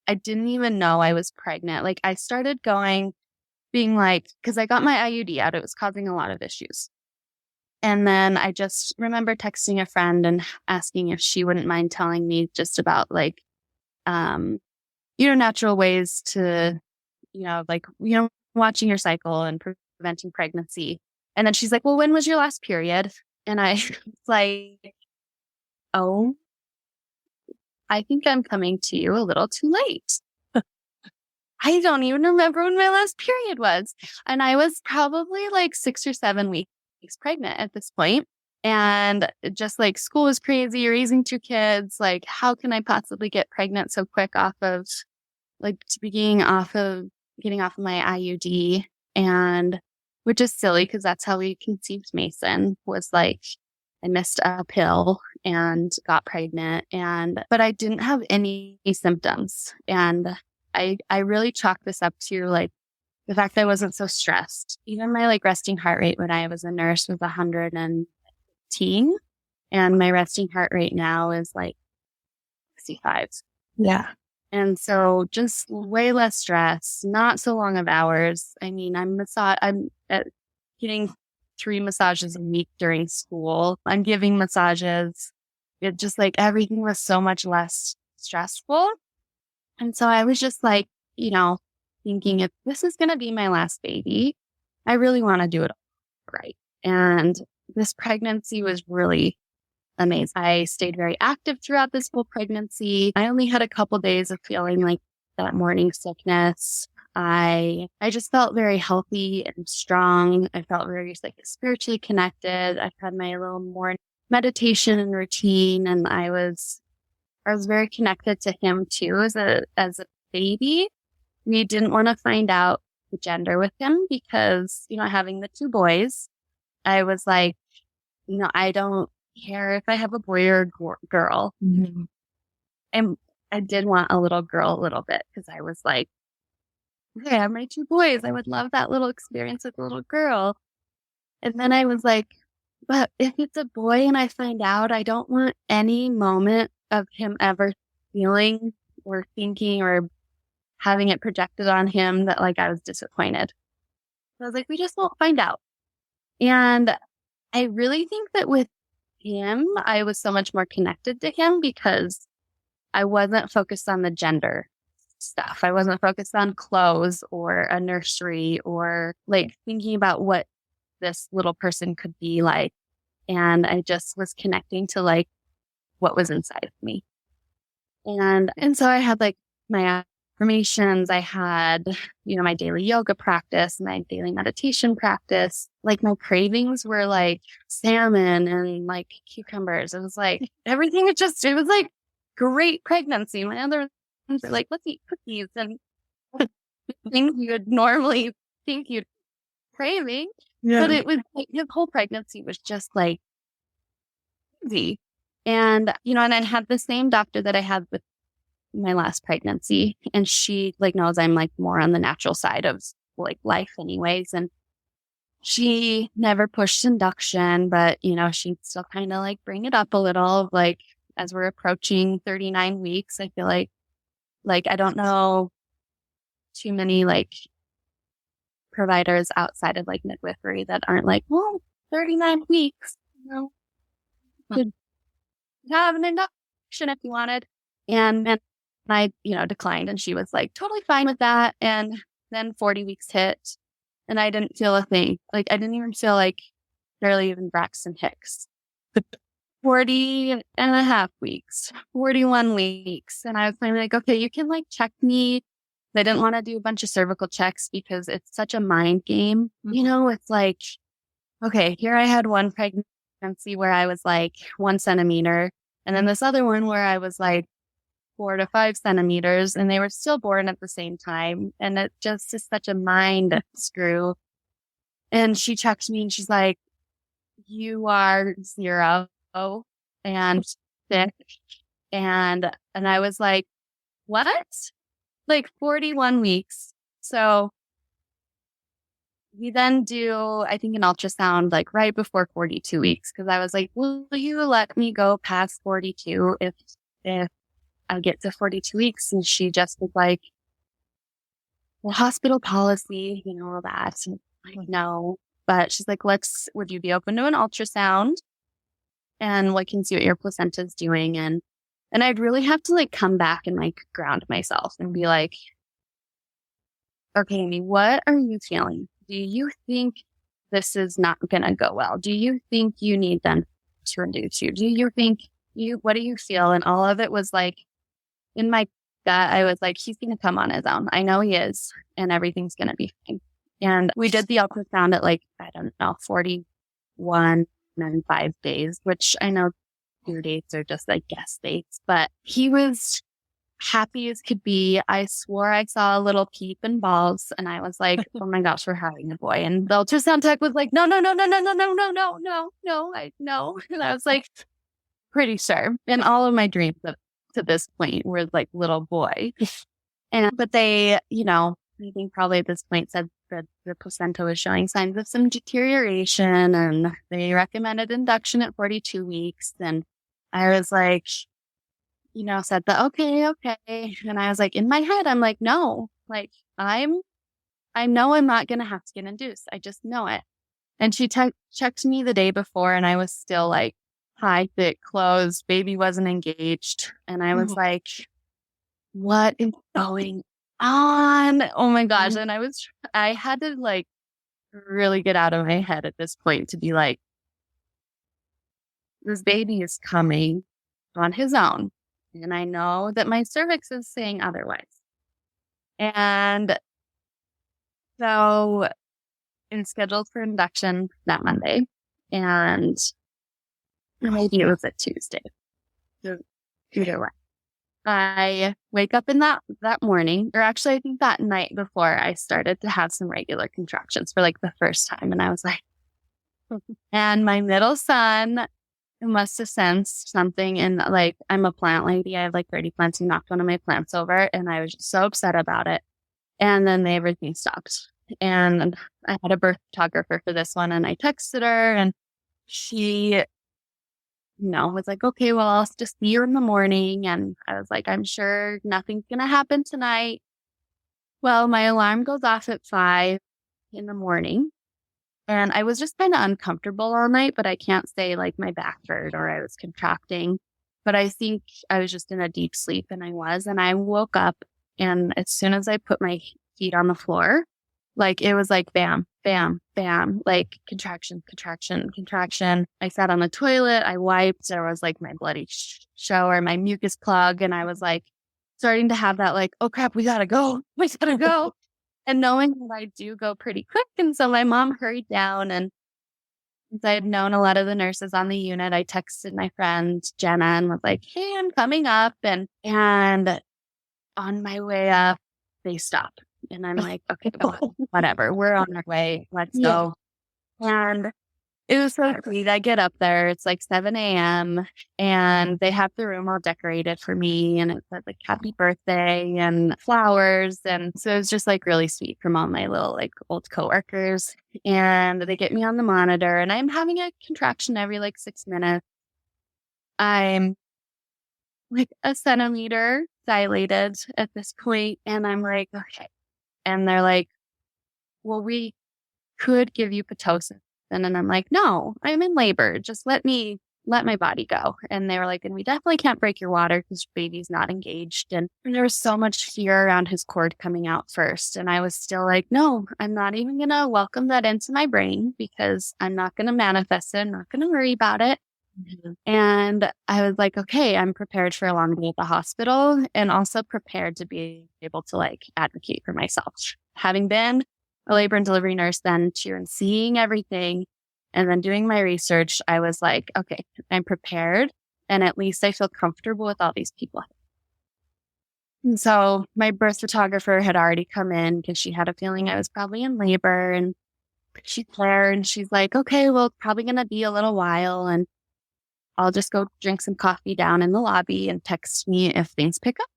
I didn't even know I was pregnant. Like I started being like, because I got my IUD out, it was causing a lot of issues. And then I just remember texting a friend and asking if she wouldn't mind telling me just about like, natural ways to, watching your cycle and preventing pregnancy. And then she's like, well, when was your last period? And I was like, oh, I think I'm coming to you a little too late. I don't even remember when my last period was. And I was probably like 6 or 7 weeks pregnant at this point. And just like school was crazy, raising 2 kids. Like, how can I possibly get pregnant so quick getting off of my IUD? And which is silly because that's how we conceived Mason, was like, I missed a pill and got pregnant, but I didn't have any symptoms. And I really chalk this up to like the fact that I wasn't so stressed. Even my like resting heart rate when I was a nurse was 115, and my resting heart rate now is like 65. Yeah. And so just way less stress, not so long of hours. I mean, I'm getting 3 massages a week during school. I'm giving massages. It just like everything was so much less stressful. And so I was just like, thinking if this is going to be my last baby, I really want to do it right. And this pregnancy was really amazing. I stayed very active throughout this whole pregnancy. I only had a couple days of feeling like that morning sickness. I just felt very healthy and strong. I felt very like spiritually connected. I had my little morning meditation and routine, and I was very connected to him too as a baby. We didn't want to find out the gender with him because, having the 2 boys, I was like, I don't care if I have a boy or a girl. Mm-hmm. And I did want a little girl a little bit because I was like, okay, I have my 2 boys. I would love that little experience with a little girl. And then I was like, but if it's a boy and I find out, I don't want any moment of him ever feeling or thinking or having it projected on him that like I was disappointed. So I was like, we just won't find out. And I really think that with him, I was so much more connected to him because I wasn't focused on the gender stuff. I wasn't focused on clothes or a nursery or like thinking about what this little person could be like. And I just was connecting to like what was inside of me. And so I had like my affirmations. I had, my daily yoga practice, my daily meditation practice. Like my cravings were like salmon and like cucumbers. It was like everything it was like great pregnancy. My other ones were like, let's eat cookies and things you would normally think you'd craving. Yeah. But it was like his whole pregnancy was just like easy. And, and I had the same doctor that I had with my last pregnancy. And she like knows I'm like more on the natural side of like life anyways. And she never pushed induction, but, she'd still kind of like bring it up a little, like as we're approaching 39 weeks, I feel like I don't know too many like providers outside of like midwifery that aren't like, well, 39 weeks, could have an induction if you wanted. And I, declined, and she was like totally fine with that. And then 40 weeks hit and I didn't feel a thing. Like I didn't even feel like barely even Braxton Hicks. 40 and a half weeks, 41 weeks. And I was finally like, okay, you can like check me. I didn't want to do a bunch of cervical checks because it's such a mind game. Mm-hmm. It's like, okay, here I had one pregnancy where I was like 1 centimeter. And then this other one where I was like 4 to 5 centimeters, and they were still born at the same time. And it just is such a mind screw. And she checked me and she's like, you are 0 and 6. And I was like, what? Like 41 weeks. So we then do, I think, an ultrasound like right before 42 weeks. Cause I was like, will you let me go past 42 if I get to 42 weeks and she just was like, well, hospital policy, all that. And I'm like, no. But she's like, would you be open to an ultrasound? And we can see what your placenta is doing. And I'd really have to like come back and like ground myself and be like, okay, Amy, what are you feeling? Do you think this is not going to go well? Do you think you need them to induce you? Do you think what do you feel? And all of it was like in my gut, I was like, he's going to come on his own. I know he is, and everything's going to be fine. And we did the ultrasound at like, I don't know, 41 and 5 days, which I know due dates are just like guess dates, but he was happy as could be. I swore I saw a little peep and balls, and I was like, oh my gosh, we're having a boy. And the ultrasound tech was like, no. And I was like, pretty sure. And all of my dreams up to this point were like little boy. But they, I think probably at this point said that the placenta was showing signs of some deterioration, and they recommended induction at 42 weeks. And I was like, said that, okay. And I was like, in my head, I'm like, no, like I know I'm not going to have to get induced. I just know it. And she checked me the day before, and I was still like high, thick clothes, baby wasn't engaged. And I was like, what is going on? Oh my gosh. And I had to like really get out of my head at this point to be like, this baby is coming on his own. And I know that my cervix is saying otherwise. And so it's scheduled for induction that Monday. And maybe it was a Tuesday. Either way. I wake up in that morning, or actually I think that night before, I started to have some regular contractions for like the first time. And I was like, and my middle son must have sensed something. And like, I'm a plant lady. I have like 30 plants. He knocked one of my plants over, and I was just so upset about it. And then everything stopped. And I had a birth photographer for this one, and I texted her, and she, was like, okay, well, I'll just see you in the morning. And I was like, I'm sure nothing's going to happen tonight. Well, my alarm goes off at 5 a.m. And I was just kind of uncomfortable all night, but I can't say like my back hurt or I was contracting. But I think I was just in a deep sleep, and I woke up, and as soon as I put my feet on the floor, like it was like bam, bam, bam, like contraction, contraction, contraction. I sat on the toilet, I wiped, there was like my bloody shower, my mucus plug, and I was like starting to have that like, oh crap, we gotta go. And knowing that I do go pretty quick. And so my mom hurried down, and since I had known a lot of the nurses on the unit, I texted my friend Jenna and was like, hey, I'm coming up. And on my way up, they stop. And I'm like, okay, whatever. We're on our way. Let's go. And it was so sweet. I get up there. It's like 7 a.m. and they have the room all decorated for me. And it said like happy birthday and flowers. And so it was just like really sweet from all my little like old coworkers. And they get me on the monitor, and I'm having a contraction every like 6 minutes. I'm like a centimeter dilated at this point, and I'm like, okay. And they're like, well, we could give you Pitocin. And then I'm like, no, I'm in labor. Just let my body go. And they were like, and we definitely can't break your water because baby's not engaged. And there was so much fear around his cord coming out first. And I was still like, no, I'm not even going to welcome that into my brain because I'm not going to manifest it. I'm not going to worry about it. Mm-hmm. And I was like, okay, I'm prepared for a long day at the hospital, and also prepared to be able to like advocate for myself. Having been a labor and delivery nurse then too, and seeing everything and then doing my research, I was like, okay, I'm prepared, and at least I feel comfortable with all these people. And so my birth photographer had already come in because she had a feeling I was probably in labor, and she's there and she's like, okay, well, it's probably going to be a little while, and I'll just go drink some coffee down in the lobby and text me if things pick up.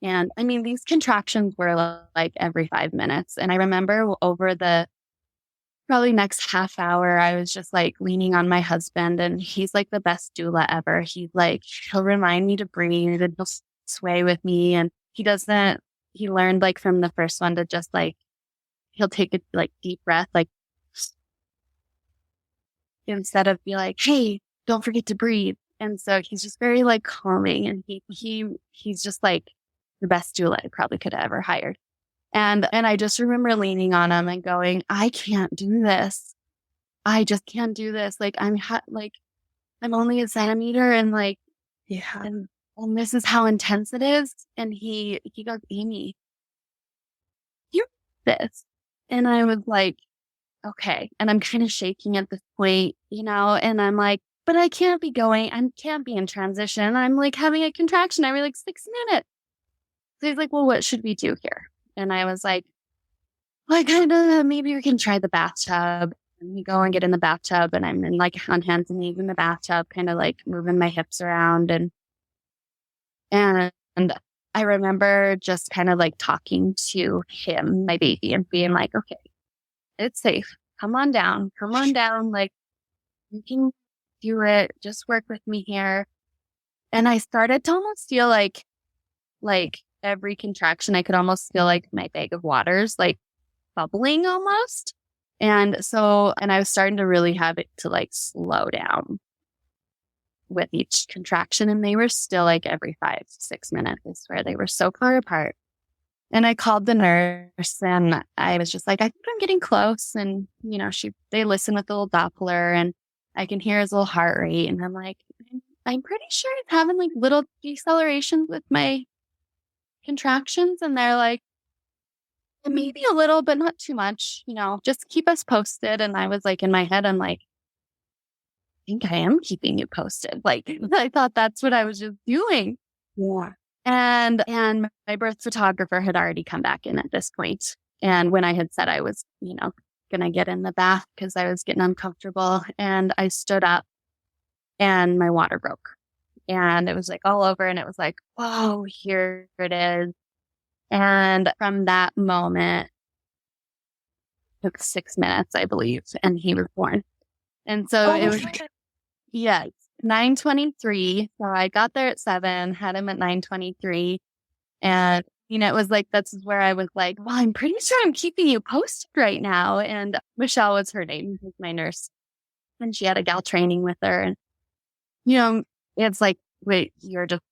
And I mean, these contractions were like every 5 minutes. And I remember over the probably next half hour, I was just like leaning on my husband, and he's like the best doula ever. He's like, he'll remind me to breathe, and he'll sway with me. And he learned like from the first one to just like, he'll take a like deep breath, like instead of be like, hey, don't forget to breathe. And so he's just very like calming, and he's just like the best doula I probably could have ever hired. And I just remember leaning on him and going, I can't do this. I just can't do this. Like I'm only a centimeter, and like, Yeah. and this is how intense it is. And he goes, Amy, you this. And I was like, okay. And I'm kind of shaking at this point, and I'm like, but I can't be in transition. I'm like having a contraction every like 6 minutes. So he's like, well, what should we do here? And I was like, well, I kind of, maybe we can try the bathtub. And we go and get in the bathtub, and I'm in like on hands and knees in the bathtub, kind of like moving my hips around. And I remember just kind of like talking to him, my baby, and being like, okay, it's safe. Come on down. Like, you can do it. Just work with me here. And I started to almost feel like every contraction, I could almost feel like my bag of waters, like bubbling almost. And I was starting to really have it to like slow down with each contraction. And they were still like every 5 to 6 minutes. I swear they were so far apart. And I called the nurse, and I was just like, I think I'm getting close. And, they listen with the little Doppler, and I can hear his little heart rate. And I'm like, I'm pretty sure he's having like little decelerations with my contractions. And they're like, maybe a little, but not too much, just keep us posted. And I was like, in my head, I'm like, I think I am keeping you posted. Like, I thought that's what I was just doing. Yeah. And my birth photographer had already come back in at this point. And when I had said I was, going to get in the bath because I was getting uncomfortable, and I stood up and my water broke, and it was like all over, and it was like, whoa, here it is. And from that moment, it took 6 minutes, I believe, and he was born. And so it was, 9:23. So I got there at 7, had him at 9:23. And, it was like, that's where I was like, well, I'm pretty sure I'm keeping you posted right now. And Michelle was her name, was my nurse. And she had a gal training with her. And, it's like, wait, you're just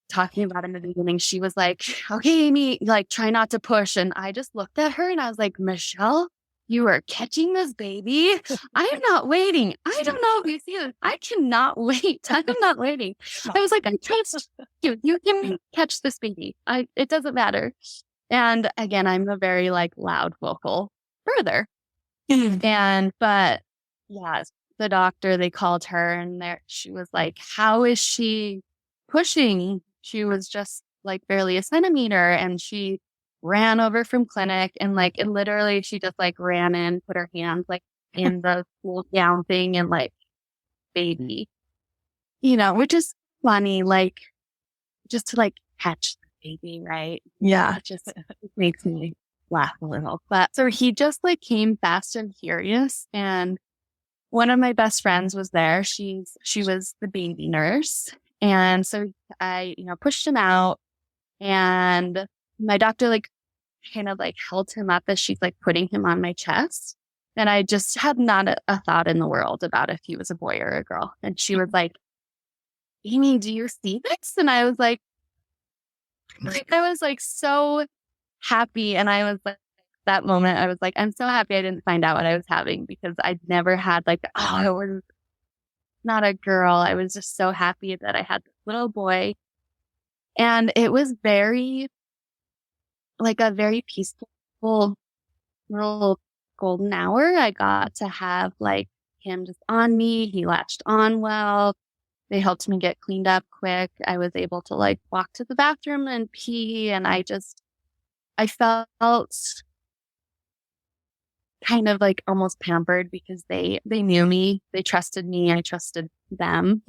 talking about in the beginning. She was like, okay, Amy, like, try not to push. And I just looked at her and I was like, Michelle, you are catching this baby. I am not waiting. I don't know if you see this. I cannot wait. I'm not waiting. I was like, I trust you. You can catch this baby. It doesn't matter. And again, I'm a very like loud vocal birther. But yeah, the doctor, they called her, and she was like, how is she pushing? She was just like barely a centimeter, and she ran over from clinic, and like it literally, she just like ran in, put her hands like in the cool gown thing, and like, baby, which is funny, like just to like catch the baby, right? Yeah. It just makes me laugh a little. But so he just like came fast and furious, and one of my best friends was there. She was the baby nurse. And so I, pushed him out, and my doctor like kind of like held him up as she's like putting him on my chest. And I just had not a thought in the world about if he was a boy or a girl. And she was like, Amy, do you see this? And I was like so happy. And I was like, that moment, I was like, I'm so happy I didn't find out what I was having, because I'd never had like, oh, it was not a girl. I was just so happy that I had this little boy. And it was a very peaceful little golden hour. I got to have like him just on me. He latched on well. They helped me get cleaned up quick. I was able to like walk to the bathroom and pee. And I felt kind of like almost pampered, because they knew me. They trusted me. I trusted them,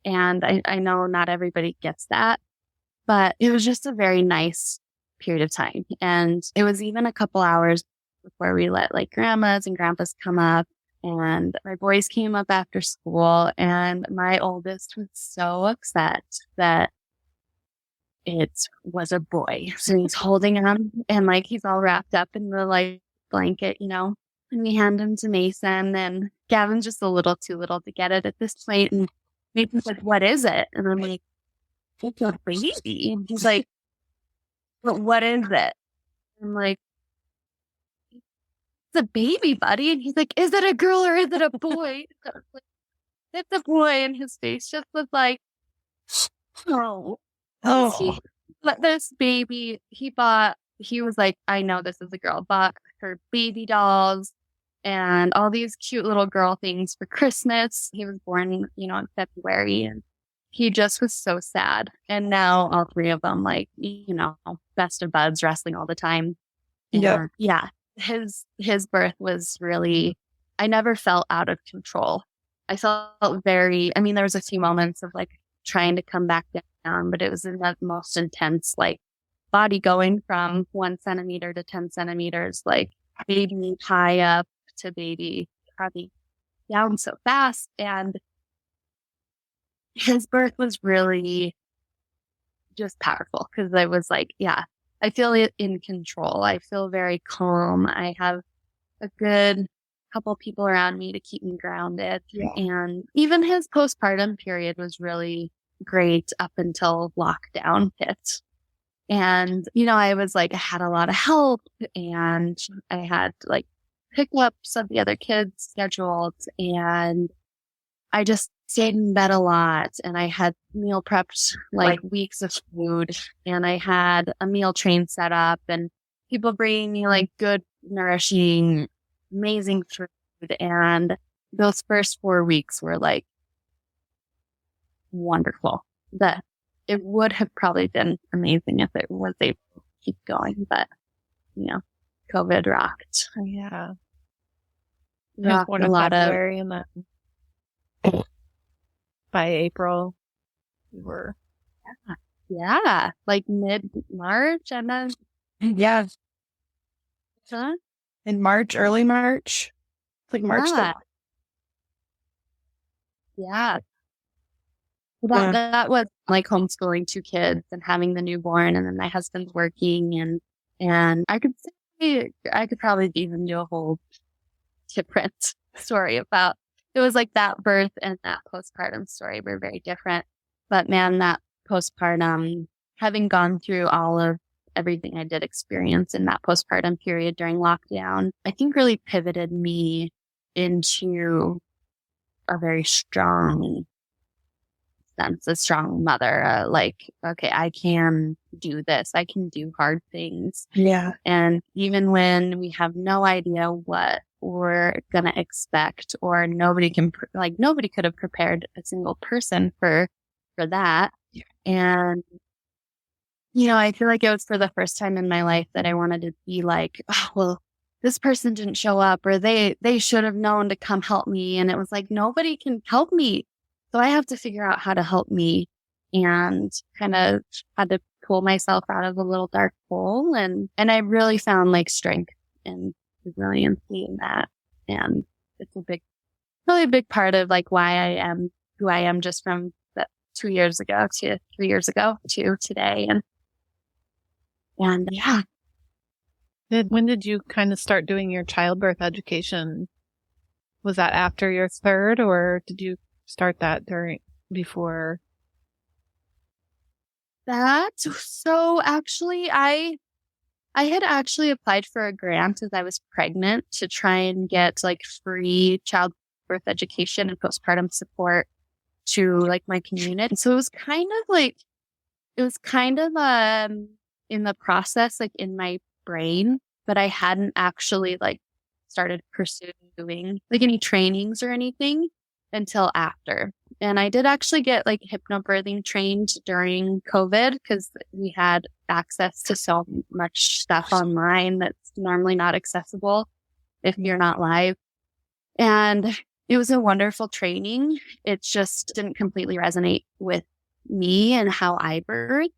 and I know not everybody gets that, but it was just a very nice period of time. And it was even a couple hours before we let like grandmas and grandpas come up, and my boys came up after school, and my oldest was so upset that it was a boy. So he's holding him and like he's all wrapped up in the like blanket, you know, and we hand him to Mason, and Gavin's just a little too little to get it at this point. And Mason's like, what is it? And I'm like, it's a baby. And he's like, but what is it? I'm like, it's a baby, buddy. And he's like, is it a girl or is it a boy? So I was like, it's a boy. And his face just was like, oh. But this baby, he was like, I know this is a girl, bought her baby dolls and all these cute little girl things for Christmas. He was born, you know, in February, and he just was so sad. And now all three of them, like, you know, best of buds, wrestling all the time. And yeah, his birth was really, I never felt out of control. I felt there was a few moments of like trying to come back down, but it was in the most intense, like body going from 1 centimeter to 10 centimeters, like baby high up to baby probably down so fast. And his birth was really just powerful because I was like, yeah, I feel it in control. I feel very calm. I have a good couple people around me to keep me grounded. Yeah. And even his postpartum period was really great up until lockdown hit. And, you know, I was like, I had a lot of help and I had like pickups of the other kids scheduled, and I just stayed in bed a lot, and I had meal prepped like weeks of food, and I had a meal train set up and people bringing me like good, nourishing, amazing food. And those first 4 weeks were like wonderful. It would have probably been amazing if it was able to keep going, but you know, COVID rocked. Yeah. Rocked born a in lot February, and then by April we were like mid-March, and then in March, early March. It's like March. That was like homeschooling 2 kids and having the newborn, and then my husband's working, and I could say I could probably even do a whole different story about it. Was like that birth and that postpartum story were very different. But man, that postpartum, having gone through all of everything I did experience in that postpartum period during lockdown, I think really pivoted me into a very strong sense, a strong mother. Like, okay, I can do this. I can do hard things. Yeah. And even when we have no idea what we're going to expect, or nobody could have prepared a single person for that. Yeah. And, you know, I feel like it was for the first time in my life that I wanted to be like, oh, well, this person didn't show up, or they should have known to come help me. And it was like, nobody can help me. So I have to figure out how to help me, and kind of had to pull myself out of a little dark hole. And I really found like strength and resiliency in that. And it's really a big part of like why I am who I am, just from that 2 years ago to 3 years ago to today. And yeah. When did you kind of start doing your childbirth education? Was that after your third, or did you start that before? So actually, I had actually applied for a grant as I was pregnant to try and get like free childbirth education and postpartum support to like my community. And so it was kind of in the process, like in my brain, but I hadn't actually like started pursuing like any trainings or anything until after. And I did actually get like hypnobirthing trained during COVID, because we had access to so much stuff online that's normally not accessible if you're not live. And it was a wonderful training. It just didn't completely resonate with me and how I birth.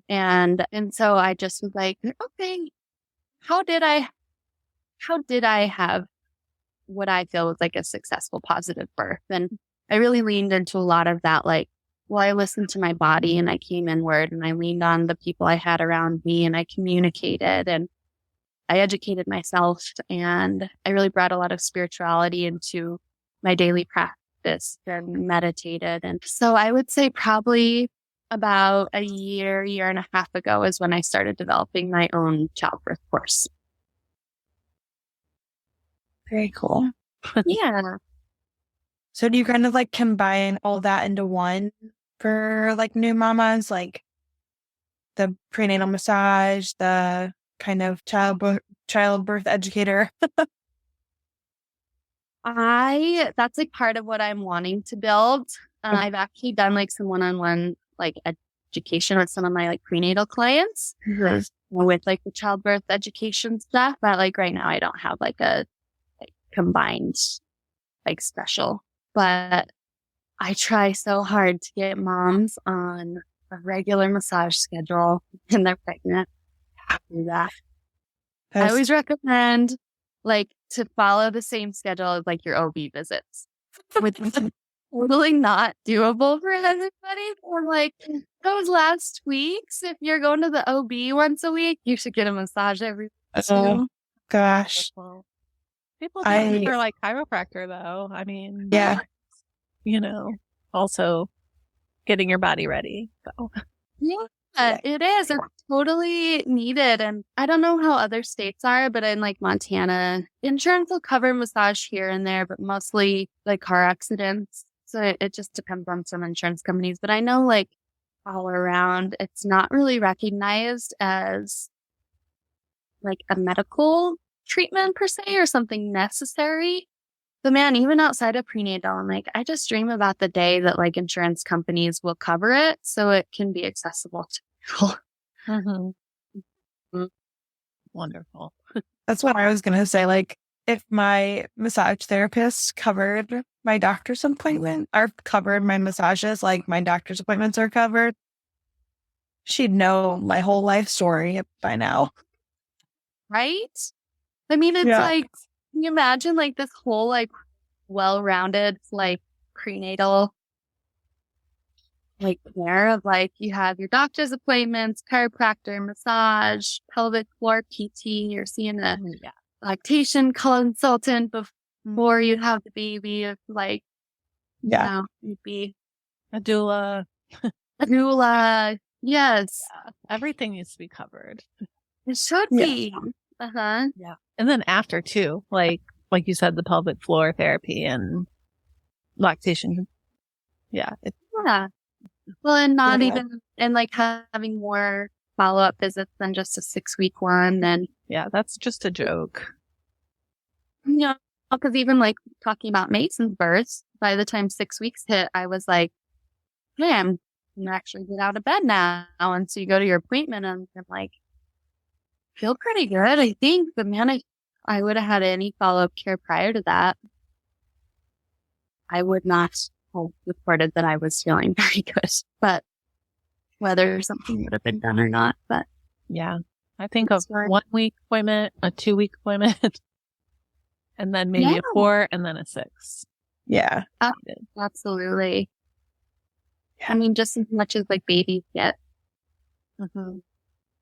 And so I just was like, okay, how did I have what I feel was like a successful, positive birth? And I really leaned into a lot of that, like I listened to my body and I came inward and I leaned on the people I had around me and I communicated and I educated myself and I really brought a lot of spirituality into my daily practice and meditated. And so I would say probably about a year and a half ago is when I started developing my own childbirth course. Very cool. Yeah. So do you kind of like combine all that into one for like new mamas, like the prenatal massage, the kind of childbirth educator? That's like part of what I'm wanting to build. I've actually done like some one-on-one like education with some of my like prenatal clients with like the childbirth education stuff. But like right now I don't have like a like combined like special, but I try so hard to get moms on a regular massage schedule when they're pregnant. Do that. I always recommend like to follow the same schedule as like your OB visits, which is totally not doable for everybody. Or like those last weeks, if you're going to the OB once a week, you should get a massage every week. Oh gosh. People think they're like chiropractor though. I mean, yeah, also getting your body ready. So. Yeah, it is. It's totally needed. And I don't know how other states are, but in like Montana, insurance will cover massage here and there, but mostly like car accidents. So it just depends on some insurance companies. But I know like all around, it's not really recognized as like a medical treatment per se or something necessary. But man, even outside of prenatal, I'm like, I just dream about the day that like insurance companies will cover it so it can be accessible to people. Mm-hmm. Wonderful. That's what I was going to say. Like if my massage therapist covered my doctor's appointment or covered my massages, like my doctor's appointments are covered, she'd know my whole life story by now. Right? I mean, it's like, can you imagine like this whole like well-rounded like prenatal like care of like you have your doctor's appointments, chiropractor, massage, pelvic floor PT, you're seeing a lactation consultant before you have the baby. Of like, you'd be a doula. A doula. Yes. Yeah. Everything needs to be covered. It should be. Yeah. And then after too, like you said, the pelvic floor therapy and lactation. Yeah. Well, and not even, and like having more follow-up visits than just a 6-week one. And yeah, that's just a joke. Because even like talking about Mason's births, by the time 6 weeks hit, I was like, hey, I'm actually get out of bed now. And so you go to your appointment and I'm like, feel pretty good, I think. But man, I would have had any follow-up care prior to that. I would not have reported that I was feeling very good, but whether something would have been done or not. But yeah, I think a 1 week appointment, a 2 week appointment, and then maybe a 4 and then a 6. Yeah. Absolutely. I mean, just as much as like babies get.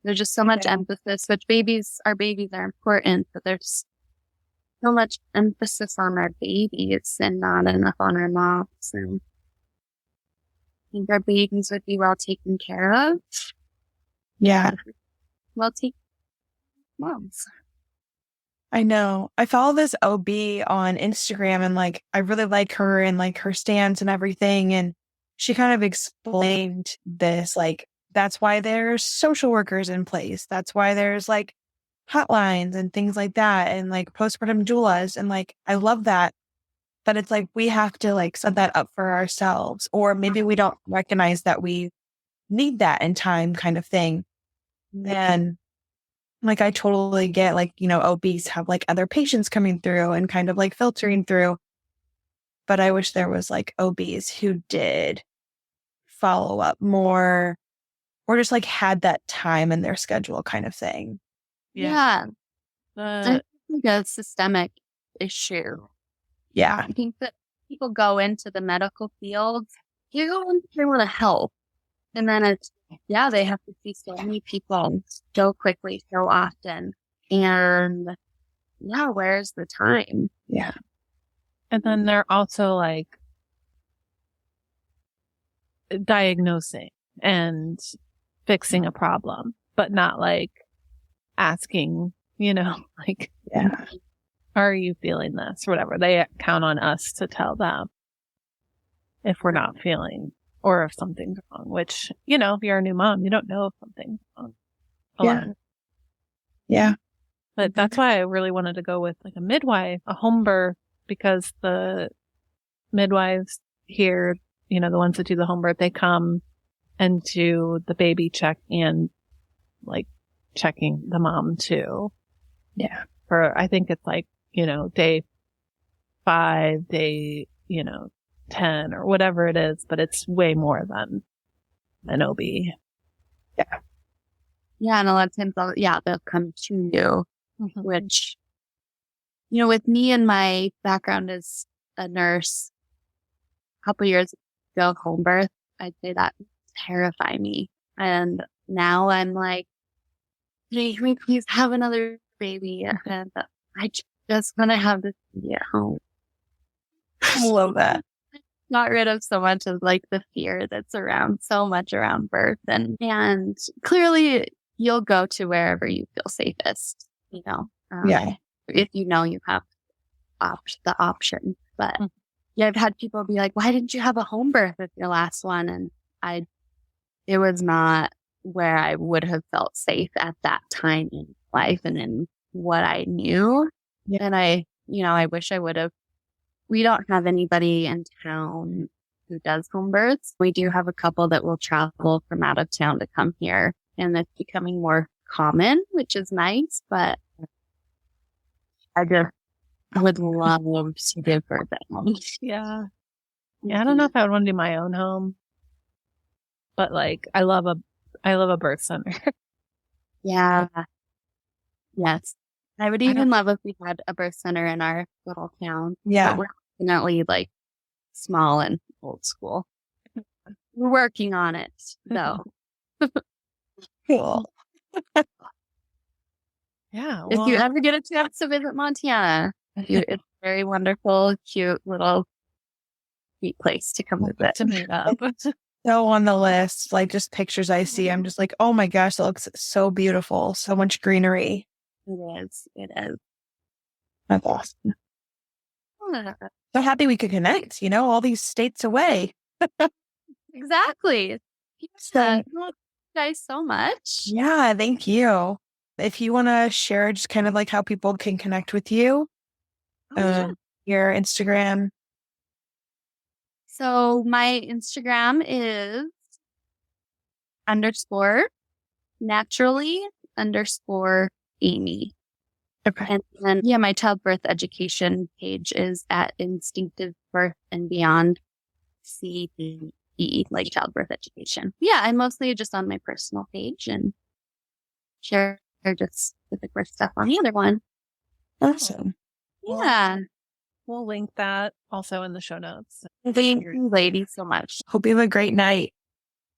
There's just so much emphasis, which our babies are important, but there's so much emphasis on our babies and not enough on our moms. And I think our babies would be well taken care of. Yeah. Well taken moms. I know. I follow this OB on Instagram and like, I really like her and like her stance and everything. And she kind of explained this, like, that's why there's social workers in place. That's why there's like hotlines and things like that and like postpartum doulas. And like, I love that. But it's like, we have to like set that up for ourselves, or maybe we don't recognize that we need that in time kind of thing. And like, I totally get like, OBs have like other patients coming through and kind of like filtering through. But I wish there was like OBs who did follow up more, or just like had that time in their schedule kind of thing. Yeah. I think a systemic issue. Yeah. I think that people go into the medical field you go and they want to help. And then it's, yeah, they have to see so many people so quickly, so often. And yeah, where's the time? Yeah. And then they're also like diagnosing and fixing a problem, but not like asking, like, Yeah. are you feeling this or whatever? They count on us to tell them if we're not feeling or if something's wrong, which, if you're a new mom, you don't know if something's wrong. Yeah. Yeah. But that's why I really wanted to go with like a midwife, a home birth, because the midwives here, the ones that do the home birth, they come and do the baby check and like checking the mom too. Yeah. I think it's like, day 5, day, 10 or whatever it is, but it's way more than an OB. Yeah. Yeah. And a lot of times, they'll come to you, which, with me and my background as a nurse, a couple years ago, home birth, I'd say that terrified me. And now I'm like, can we please have another baby? And I just want to have this baby at home. I love that. Got rid of so much of like the fear that's around birth. And clearly you'll go to wherever you feel safest, Yeah. if you have the option. But yeah, I've had people be like, why didn't you have a home birth with your last one? And it was not where I would have felt safe at that time in life and in what I knew. Yeah. And I wish I would have. We don't have anybody in town who does home births. We do have a couple that will travel from out of town to come here, and it's becoming more common, which is nice, but I would love to give birth at home. Yeah. Yeah. I don't know if I would want to do my own home, but like, I love a birth center. Yeah. Yes. I would even love if we had a birth center in our little town. Yeah. But we're definitely like small and old school. We're working on it, though. Cool. Yeah. If you ever get a chance to visit Montana, it's a very wonderful, cute little sweet place to come visit. To meet up. So on the list, like just pictures I see, I'm just like, oh my gosh, that looks so beautiful. So much greenery. It is. It is. That's awesome. So happy we could connect, all these states away. Exactly. Thank you guys so much. Yeah, thank you. If you want to share just kind of like how people can connect with you, your Instagram. So my Instagram is _naturally_Amy. Okay. And then, my childbirth education page is at Instinctive Birth and Beyond CBE, like childbirth education. Yeah, I'm mostly just on my personal page and share just specific birth stuff on the other one. Awesome. Yeah. We'll link that also in the show notes. Thank you, ladies, so much. Hope you have a great night.